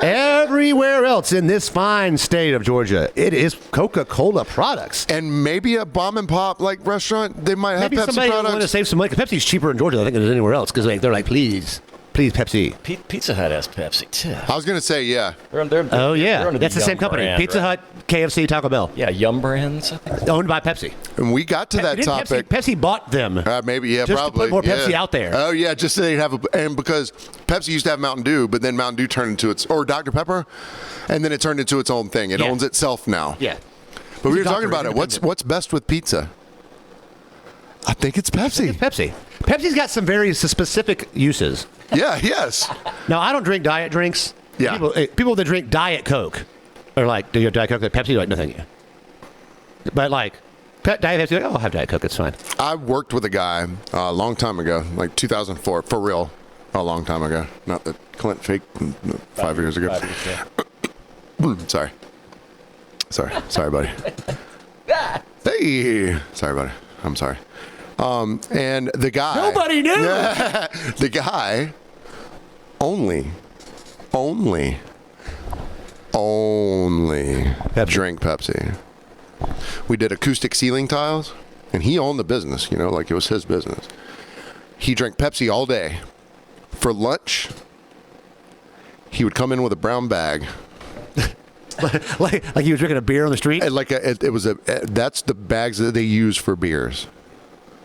Everywhere else in this fine state of Georgia, it is Coca-Cola products. And maybe a bomb and pop restaurant, they might have Pepsi products. Maybe somebody want to save some money. Pepsi's cheaper in Georgia, I think, than anywhere else because they're like, please Pepsi. Pizza Hut has Pepsi too. I was going to say, yeah. That's the same company. Brand, Pizza Hut, KFC, Taco Bell. Yeah, Yum Brands, I think. Owned by Pepsi. And we got to that topic. Pepsi bought them. Maybe, yeah, just probably. To put more Pepsi out there. Oh, yeah, just so they'd have and because Pepsi used to have Mountain Dew, but then Mountain Dew turned into or Dr. Pepper, and then it turned into its own thing. It owns itself now. Yeah. But we were talking about it. What's best with pizza? I think it's Pepsi. Pepsi's got some very specific uses. Yeah, yes. Now, I don't drink diet drinks. Yeah. People that drink Diet Coke are like, do you have Diet Coke? Like Pepsi? Like, no, thank you. But like, Diet Pepsi, like, I'll have Diet Coke. It's fine. I worked with a guy a long time ago, like 2004, for real, a long time ago. Not that Clint faked 5 years ago. 5 years, yeah. Sorry, buddy. Hey, sorry, buddy. I'm sorry. And the guy. Nobody knew. The guy only drank Pepsi. We did acoustic ceiling tiles, and he owned the business, like it was his business. He drank Pepsi all day. For lunch, he would come in with a brown bag. like he was drinking a beer on the street? That's the bags that they use for beers.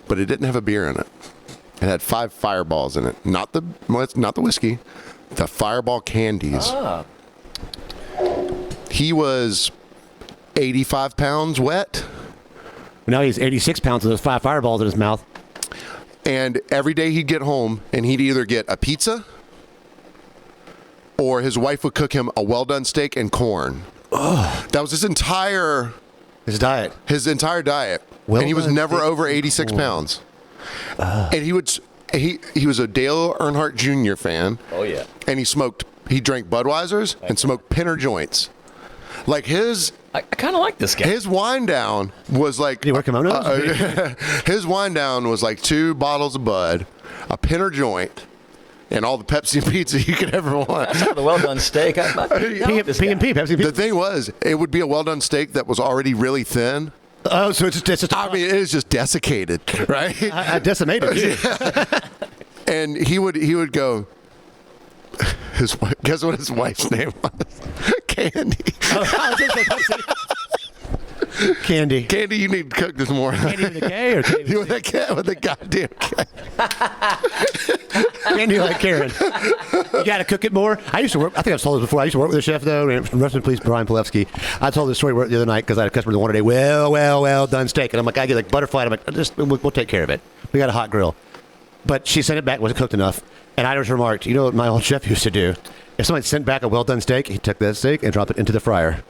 But it didn't have a beer in it. It had 5 Fireballs in it. Not the whiskey. The Fireball candies. Ah. He was 85 pounds wet. Now he's 86 pounds with those 5 Fireballs in his mouth. And every day he'd get home and he'd either get a pizza or his wife would cook him a well-done steak and corn. Ugh. That was his entire diet. His entire diet. And he was never over 86 pounds. And he was a Dale Earnhardt Jr. fan. Oh, yeah. And he drank Budweisers and smoked Pinner joints. Like I kind of like this guy. His wind down was like. Did he wear kimonos? His wind down was like 2 bottles of Bud, a Pinner joint, and all the Pepsi and pizza you could ever want. That's the well-done steak. P&P, Pepsi. The thing was, it would be a well-done steak that was already really thin. Oh, so it's just I mean, it is just desiccated, right? Decimated. And he would go. Guess what his wife's name was? Candy. Candy. Candy, you need to cook this morning. Candy with a K or candy You with a cat with a goddamn cat. Candy like Karen. You got to cook it more. I used to work. I think I've told this before. I used to work with a chef though. And rest in peace, Brian Pilevsky. I told this story the other night because I had a customer that wanted a well done steak, and I'm like, I get like butterfly. I'm like, we'll take care of it. We got a hot grill, but she sent it back. Wasn't cooked enough, and I just remarked, you know what my old chef used to do? If somebody sent back a well done steak, he took that steak and dropped it into the fryer.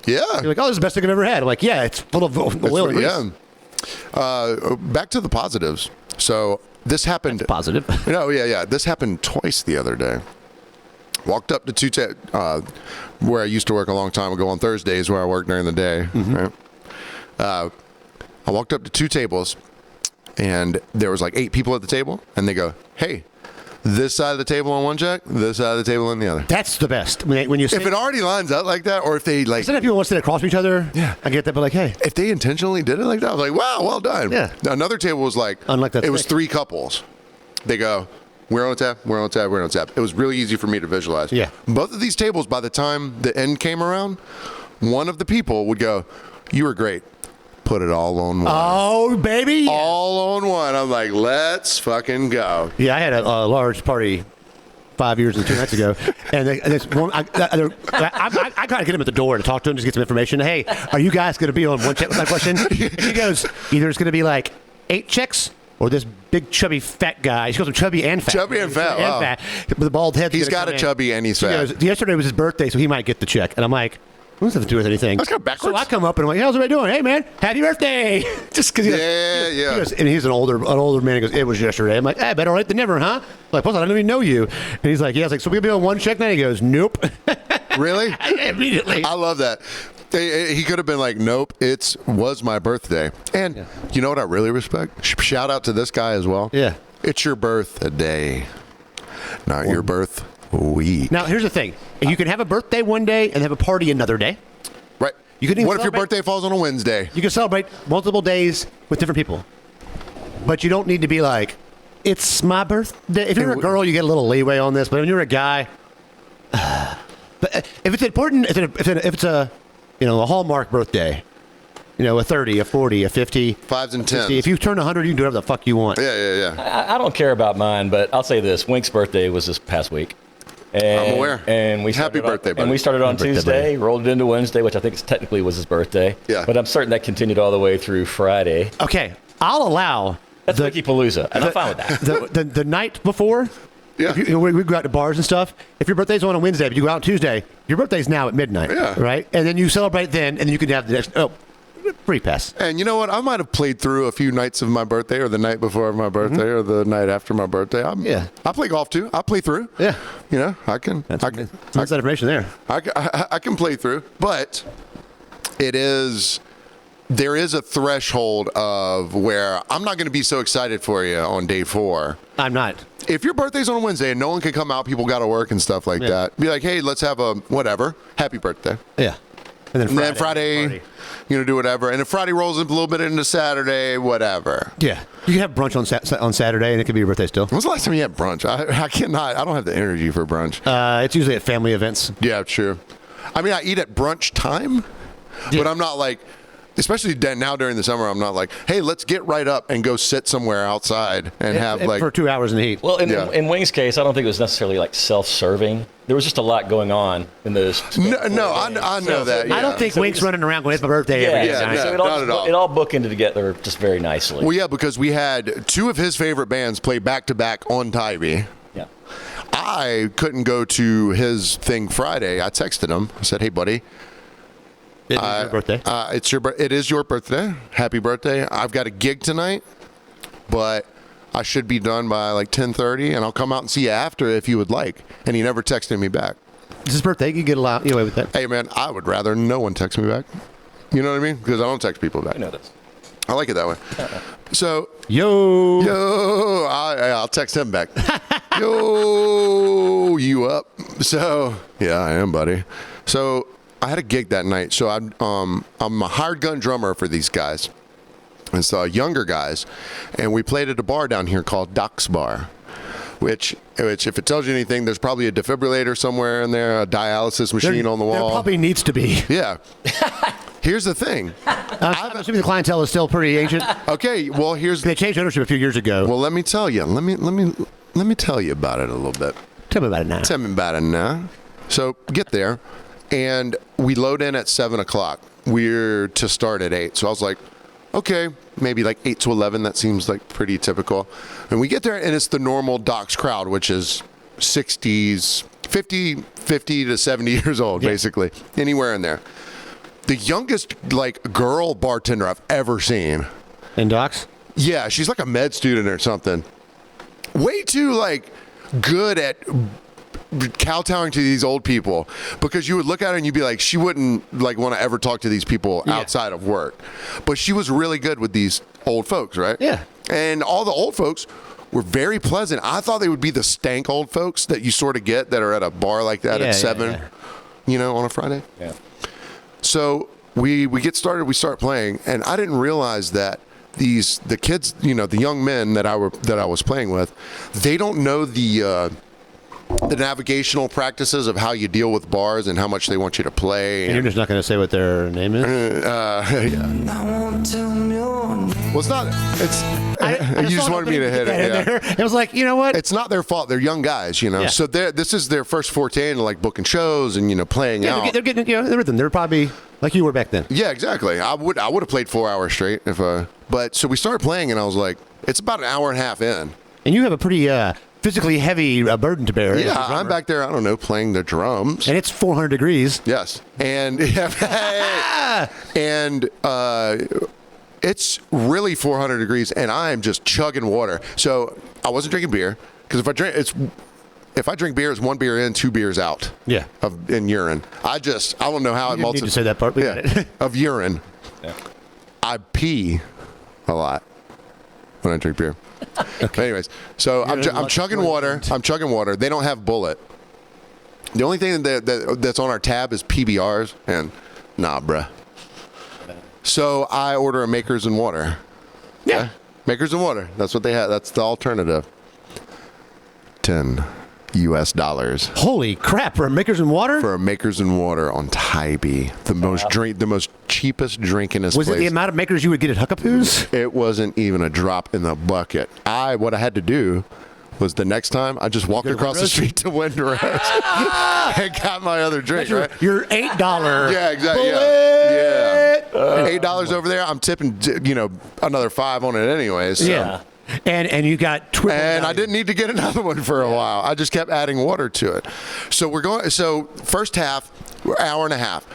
Yeah. You're like, oh, this is the best thing I've ever had. I'm like, yeah, it's full of oil and grease. Yeah. Back to the positives. So this happened. That's positive. No, yeah. This happened twice the other day. Walked up to where I used to work a long time ago on Thursdays, where I work during the day. Right? I walked up to 2 tables, and there was like 8 people at the table, and they go, "Hey, this side of the table on one check, this side of the table on the other." That's the best. When you If it already lines up like that, or if they like, sometimes people want to sit across from each other. Yeah. I get that, but like, hey, if they intentionally did it like that, I was like, "Wow, well done." Yeah. Another table was like, Unlike that it was steak. 3 couples. They go, "We're on tap, we're on tap, we're on tap." It was really easy for me to visualize. Yeah. Both of these tables, by the time the end came around, one of the people would go, "You were great. Put it all on one." oh baby, yeah. All on one. I'm like, let's fucking go. Yeah, I had a large party 5 years and 2 nights ago, and this one, I gotta get him at the door to talk to him, just get some information. Hey, are you guys going to be on one check? Was my question. And he goes, either it's going to be like 8 checks or this big chubby fat guy. He goes, chubby and fat. Chubby and fat, wow. With the bald head. He's got a chubby and he's fat. He goes, yesterday was his birthday, so he might get the check. And I'm like, what does that have to do with anything? That's kind of backwards. So I come up and I'm like, how's everybody doing? Hey, man, happy birthday. Just because Yeah. He goes, and he's an older man. He goes, it was yesterday. I'm like, better late than never, huh? I'm like, plus I don't even know you. And he's like, yeah. I was like, so we're going to be on one check now? He goes, nope. Really? Immediately. I love that. He could have been like, nope, was my birthday. And you know what I really respect? Shout out to this guy as well. Yeah. It's your birthday, not your birth week. Now, here's the thing. You can have a birthday one day and have a party another day. Right. You can even What if your celebrate- birthday falls on a Wednesday? You can celebrate multiple days with different people. But you don't need to be like, it's my birthday. If you're a girl, you get a little leeway on this. But when you're a guy, but if it's important, if it's a Hallmark birthday, a 30, a 40, a 50. 5s and 10s. 60, if you turn 100, you can do whatever the fuck you want. Yeah. I don't care about mine, but I'll say this: Wink's birthday was this past week. And, I'm aware. And we Happy started on- birthday, buddy. And we started on Happy birthday, Tuesday, buddy. rolled it into Wednesday, which I think technically was his birthday. Yeah. But I'm certain that continued all the way through Friday. Okay, I'll allow That's Wikipalooza, and I'm fine with that. the night before. Yeah. If we go out to bars and stuff. If your birthday's on a Wednesday, but you go out on Tuesday, your birthday's now at midnight. Yeah. Right? And then you celebrate then, and then you can have the next. Oh, free pass. And you know what? I might have played through a few nights of my birthday, or the night before my birthday, or the night after my birthday. I play golf too. I play through. Yeah. I can. That's that information there. I can play through, but there is a threshold of where I'm not going to be so excited for you on day 4. I'm not. If your birthday's on a Wednesday and no one can come out, people got to work and stuff like that. Be like, hey, let's have a whatever. Happy birthday. Yeah. And then Friday, do whatever. And if Friday rolls up a little bit into Saturday, whatever. Yeah. You can have brunch on Saturday, and it could be your birthday still. When's the last time you had brunch? I cannot. I don't have the energy for brunch. It's usually at family events. Yeah, true. I mean, I eat at brunch time, but I'm not like, especially now during the summer, I'm not like, hey, let's get right up and go sit somewhere outside and have like for 2 hours in the heat. Well, in Wing's case, I don't think it was necessarily like self-serving. There was just a lot going on in those. I know that. I don't think Wink's running around going, it's my birthday every day. Yeah, so not at all. it all bookended together just very nicely. Well, yeah, because we had 2 of his favorite bands play back-to-back on Tybee. Yeah. I couldn't go to his thing Friday. I texted him. I said, hey, buddy. It's your birthday. It is your birthday. Happy birthday. I've got a gig tonight, but I should be done by like 10:30, and I'll come out and see you after if you would like. And he never texted me back. It's his birthday. You get away with that. Hey, man, I would rather no one text me back. You know what I mean? Because I don't text people back. I know this. I like it that way. So, I'll text him back. Yo, you up? So, yeah, I am, buddy. So, I had a gig that night. So, I'm a hired gun drummer for these guys. And so, younger guys. And we played at a bar down here called Doc's Bar. Which, if it tells you anything, there's probably a defibrillator somewhere in there, a dialysis machine on the wall. There probably needs to be. Yeah. Here's the thing. I'm assuming the clientele is still pretty ancient. Okay, well, They changed ownership a few years ago. well, let me tell you. Let me tell you about it a little bit. Tell me about it now. Tell me about it now. So get there, and we load in at 7 o'clock. We're to start at 8. So I was like, okay, maybe like 8 to 11. That seems like pretty typical. And we get there, and it's the normal docks crowd, which is 60s, 50 to 70 years old, basically. Anywhere in there. The youngest, like, girl bartender I've ever seen. In Docs? Yeah, she's like a med student or something. Way too, like, good at kowtowing to these old people, because you would look at her and you'd be like, she wouldn't like want to ever talk to these people outside of work. But she was really good with these old folks, right? Yeah. And all the old folks were very pleasant. I thought they would be the stank old folks that you sort of get that are at a bar like that at 7, you know, on a Friday. Yeah. So we get started, we start playing, and I didn't realize that the kids, you know, the young men that I was playing with, they don't know the navigational practices of how you deal with bars and how much they want you to play. And you're just not going to say what their name is? Well, it's not. You just wanted me to hit it. Yeah. It was like, you know what? It's not their fault. They're young guys, you know. Yeah. So this is their first forte into like booking shows and, you know, playing out. They're getting, you know, the rhythm. They're probably like you were back then. Yeah, exactly. I would have played 4 hours straight if. But so we started playing, and I was like, it's about an hour and a half in. And you have a pretty physically heavy burden to bear. Yeah, I'm back there, I don't know, playing the drums. And it's 400 degrees. Yes. And and it's really 400 degrees, and I am just chugging water. So I wasn't drinking beer, because if I drink beer, it's 1 beer in, 2 beers out. Yeah. In urine. I don't know how it You need to say that part. We got it. Of urine. Yeah. I pee a lot when I drink beer. Okay. Anyways, so I'm chugging water. I'm chugging water. They don't have bullet. The only thing that's on our tab is PBRs, and nah, bruh. So I order a Makers and Water. Yeah. Okay? Makers and Water. That's what they have. That's the alternative. $10. Holy crap! For Makers and Water? For a Makers and Water on Tybee, the most cheapest drinkingest Was place. it the amount of makers you would get at Huckapoo's? It wasn't even a drop in the bucket. What I had to do was the next time I just walked across the street to Windrose and got my other drink. Right? Your $8. Yeah, exactly. Bullet. Yeah. $8 over there. I'm tipping, you know, another $5 on it anyway. So. Yeah. And you got triple. And I value. didn't need to get another one for a while. I just kept adding water to it. So first half, hour and a half.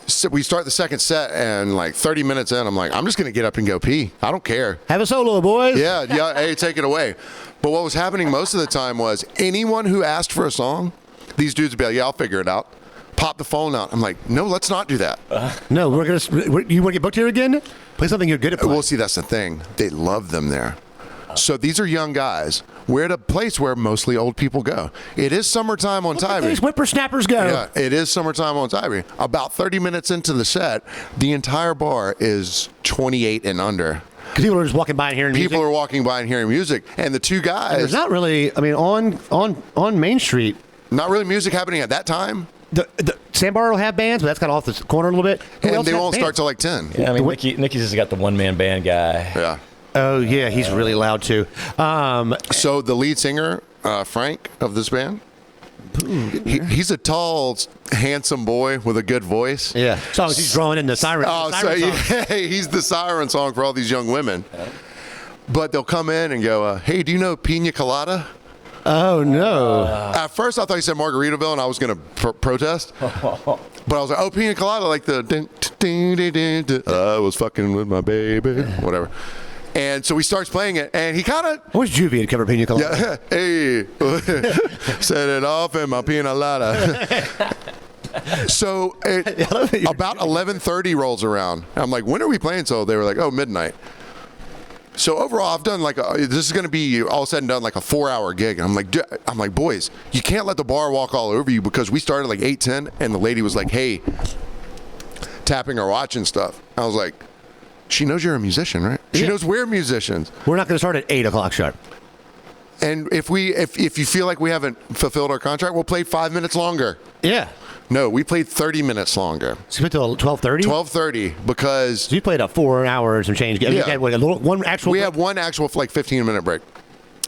So we start the second set, and like 30 minutes in, I'm like, I'm just going to get up and go pee. I don't care. Have a solo, boys. Yeah, hey, take it away. But what was happening most of the time was anyone who asked for a song, these dudes would be like, yeah, I'll figure it out. Pop the phone out. I'm like, no, let's not do that. No, you want to get booked here again? Play something you're good at playing. Well, see, that's the thing. They love them there. So these are young guys. We're at a place where mostly old people go. It is summertime on Tybee. These whippersnappers go. Yeah, it is summertime on Tybee. About 30 minutes into the set, the entire bar is 28 and under. Because people are just walking by and hearing music. People are walking by and hearing music. And the two guys... And there's not really, I mean, on Main Street... Not really music happening at that time. The Sandbar will have bands, but that's kind of off the corner a little bit. Who And else they has won't bands? start till like 10. Yeah, I mean, Nicky's has got the one-man band guy. Yeah. Oh, yeah, he's really loud, too. So the lead singer, Frank, of this band, he's a tall, handsome boy with a good voice. Yeah. So he's drawing in the siren. Oh, so he's the siren song for all these young women. But they'll come in and go, hey, do you know Pina Colada? Oh, no. At first, I thought he said Margaritaville, and I was going to protest. But I was like, oh, Pina Colada, like the... I was fucking with my baby. Whatever. And so he starts playing it, and he kind of... I wish Juvie had covered Pina Colada. Yeah, hey, set it off in my Pina Colada. So about 11:30 rolls around. I'm like, when are we playing till? They were like, oh, midnight. So overall, I've done like this is going to be all said and done like a 4-hour gig. And I'm like, boys, you can't let the bar walk all over you, because we started like 8:10, and the lady was like, hey, tapping her watch and stuff. I was like, she knows you're a musician, right? She knows we're musicians. We're not going to start at 8 o'clock sharp. And if you feel like we haven't fulfilled our contract, we'll play 5 minutes longer. Yeah. No, we played 30 minutes longer. So you played till 12:30. 12:30 because So you played 4 hours and change. You had, what, one actual. we had one actual 15-minute break.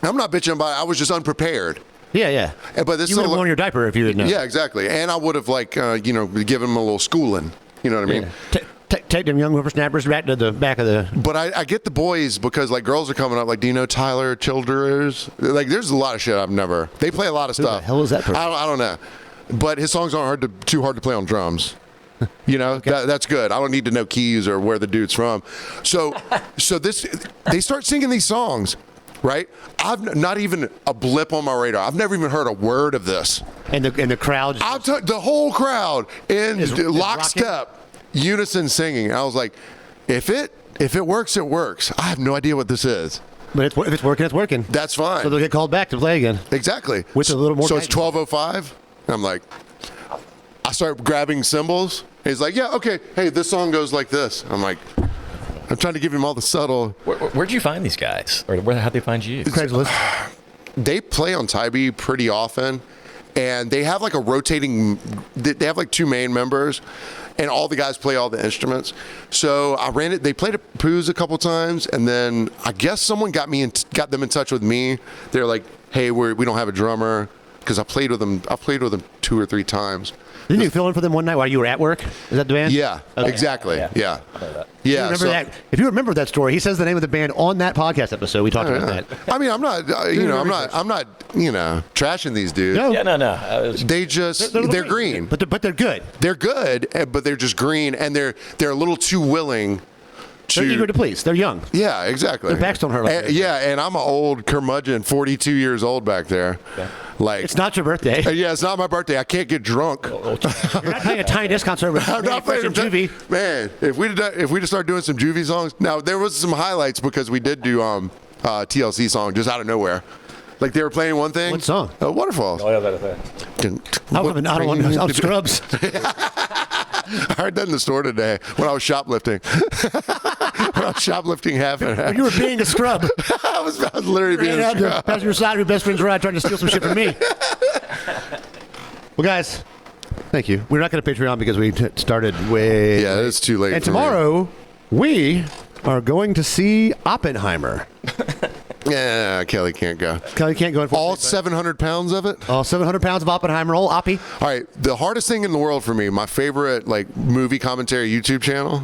I'm not bitching about it. I was just unprepared. Yeah. But this you would have worn your diaper if you didn't know. Yeah, exactly. And I would have given them a little schooling. You know what I mean? Take them young whippersnappers back to the back of the. But I get the boys because girls are coming up. Do you know Tyler Childers? There's a lot of shit I've never. They play a lot of stuff. Who the hell is that person? I don't know. But his songs aren't too hard to play on drums. Okay. That's good. I don't need to know keys or where the dude's from. So they start singing these songs, right? I've not even a blip on my radar. I've never even heard a word of this. And the crowd. The whole crowd in is lockstep, unison singing. I was like, if it works, it works. I have no idea what this is. But if it's working, it's working. That's fine. So they'll get called back to play again. Exactly. With a little more. So it's 12:05. I'm like, I start grabbing cymbals. He's like, yeah, okay. Hey, this song goes like this. I'm like, I'm trying to give him all the subtle. Where'd you find these guys? Or how'd they find you? Craigslist. They play on Tybee pretty often, and they have a rotating. They have 2 main members, and all the guys play all the instruments. So I ran it. They played at Pooh's a couple times, and then I guess someone got them in touch with me. They're like, hey, we don't have a drummer. Because I played with them 2 or 3 times. Didn't you fill in for them one night while you were at work? Is that the band? Yeah, Okay. exactly. Yeah. I know that. Yeah. Remember that? If you remember that story, he says the name of the band on that podcast episode. We talked about that. I mean, I'm not, I'm not, trashing these dudes. No. Yeah, no. They're green. But they're good. They're good, but they're just green, and they're a little too willing. They're eager to please. They're young. Yeah, exactly. Their backs don't hurt like and, that. yeah, and I'm an old curmudgeon, 42 years old back there. Okay. It's not your birthday. Yeah, it's not my birthday. I can't get drunk. You're not playing a Tiny Desk concert with I'm not playing Juvie. Man, if we just start doing some Juvie songs. Now there was some highlights because we did do TLC song just out of nowhere. They were playing one thing. What song? Waterfalls. Oh, yeah, that. I don't want to know. Scrubs. I heard that in the store today when I was shoplifting. When I was shoplifting half and half. You were being a scrub. I was literally being a scrub. Passenger side of your best friend's ride trying to steal some shit from me. Well, guys, thank you. We're not going to Patreon because we started way. Yeah, it's too late. And for me. tomorrow, we are going to see Oppenheimer. Yeah, Kelly can't go. Kelly can't go in for All 700 pounds of it? all 700 pounds of Oppenheimer. Old Oppie. All right, the hardest thing in the world for me, my favorite movie commentary YouTube channel,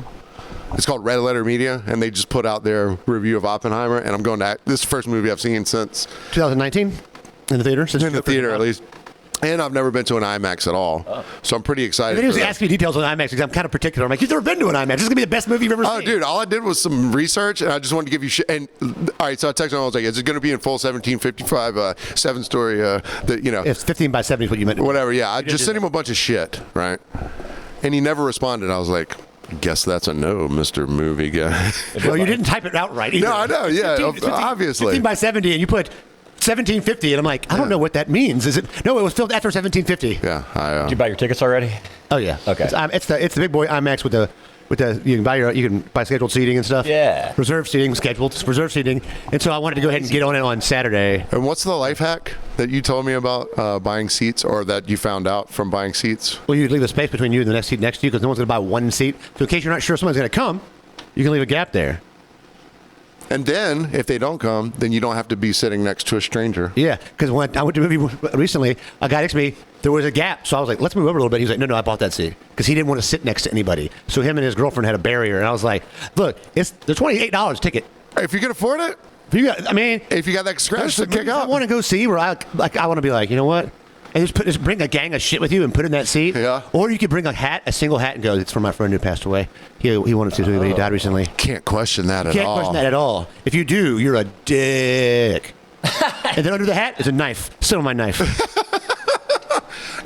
it's called Red Letter Media, and they just put out their review of Oppenheimer, and I'm going to this is the first movie I've seen since 2019 in the theater. in the theater at least. And I've never been to an IMAX at all, so I'm pretty excited. They for just that. ask me details on IMAX because I'm kind of particular. I'm like, you've never been to an IMAX. This is gonna be the best movie you've ever Oh, seen. dude, all I did was some research, and I just wanted to give you shit. And all right, so I texted him. I was like, "Is it going to be in full 1755, 7-story? It's 15 by 70 is what you meant. Whatever." Yeah, I just sent him a bunch of shit, right? And he never responded. I was like, "Guess that's a no, Mr. Movie Guy." Well, you didn't type it outright either. No, I know. Yeah, 15 obviously. 15 by 70, and you put 1750, and I'm like, I don't know what that means. Is it? No, it was filmed after 1750. Yeah, Did you buy your tickets already? Oh yeah. Okay. It's the big boy IMAX with the you can buy scheduled seating and stuff. Yeah. Reserved seating, reserved seating, and so I wanted to go ahead and get on it on Saturday. And what's the life hack that you told me about buying seats, or that you found out from buying seats? Well, you leave a space between you and the next seat next to you because no one's going to buy one seat. So in case you're not sure someone's going to come, you can leave a gap there. And then, if they don't come, then you don't have to be sitting next to a stranger. Yeah, because when I went to a movie recently, a guy next to me, there was a gap. So I was like, let's move over a little bit. He's like, no, I bought that seat. Because he didn't want to sit next to anybody. So him and his girlfriend had a barrier. And I was like, look, it's the $28 ticket. If you can afford it, If you got, if you got that scratch to kick I out. want to go see where I want to be like, you know what? And just bring a gang of shit with you and put in that seat. Yeah. Or you could bring a single hat, and go, it's for my friend who passed away. He wanted to see him, but he died recently. Can't question that at Can't all. question that at all. If you do, you're a dick. And then under the hat is a knife. Sit on my knife.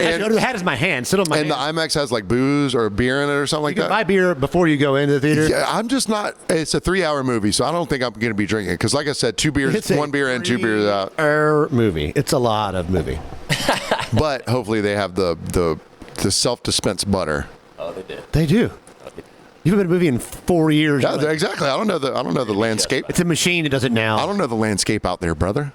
Actually, under the hat is my hand. Sit on my And hand. the IMAX has booze or beer in it or something like You can that. buy beer before you go into the theater. Yeah, I'm just not. It's a 3-hour movie, so I don't think I'm going to be drinking. Because, like I said, 2 beers, It's a 1 beer in, 2 beers out. Movie. It's a lot of movie. But hopefully they have the self-dispense butter. Oh, they did. They do. You haven't been to a movie in 4 years. Yeah, exactly. I don't know the landscape. It's a machine that does it now. I don't know the landscape out there, brother.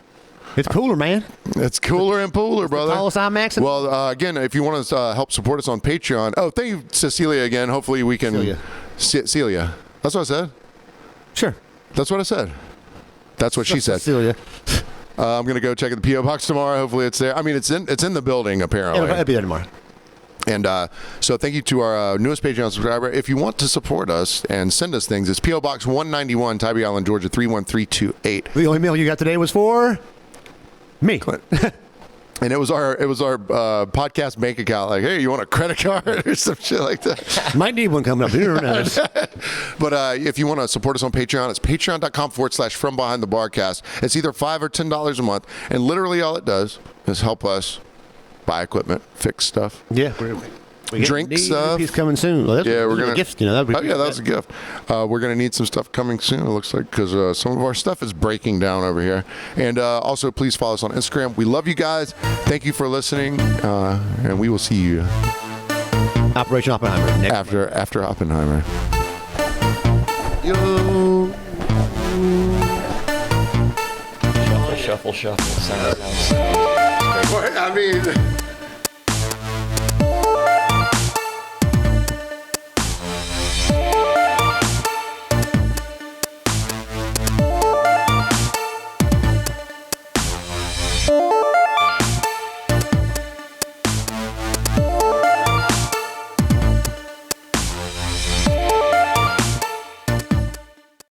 It's cooler, man. It's cooler and pooler, brother. tallest IMAX. Well, again, if you want to help support us on Patreon, thank you, Cecilia, again. Hopefully we can. Celia. That's what I said. Sure. That's what I said. That's what she said. Cecilia. I'm gonna go check at the PO box tomorrow. Hopefully it's there. I mean, it's in the building apparently. It'll be there tomorrow. And so thank you to our newest Patreon subscriber. If you want to support us and send us things, it's PO Box 191, Tybee Island, Georgia 31328. The only mail you got today was for me. And it was our podcast bank account. Like, hey, you want a credit card or some shit like that? Might need one coming up. Who knows? But if you want to support us on Patreon, it's patreon.com/from behind the barcast. It's either $5 or $10 a month, and literally all it does is help us buy equipment, fix stuff. Yeah. We Drink stuff. He's coming soon. Well, Yeah, we're gonna a gift. You know, that'd be that was a gift. We're gonna need some stuff coming soon. It looks like because some of our stuff is breaking down over here. And also, please follow us on Instagram. We love you guys. Thank you for listening, and we will see you Operation Oppenheimer next after Oppenheimer. Yo. Shuffle. Sounds. I mean.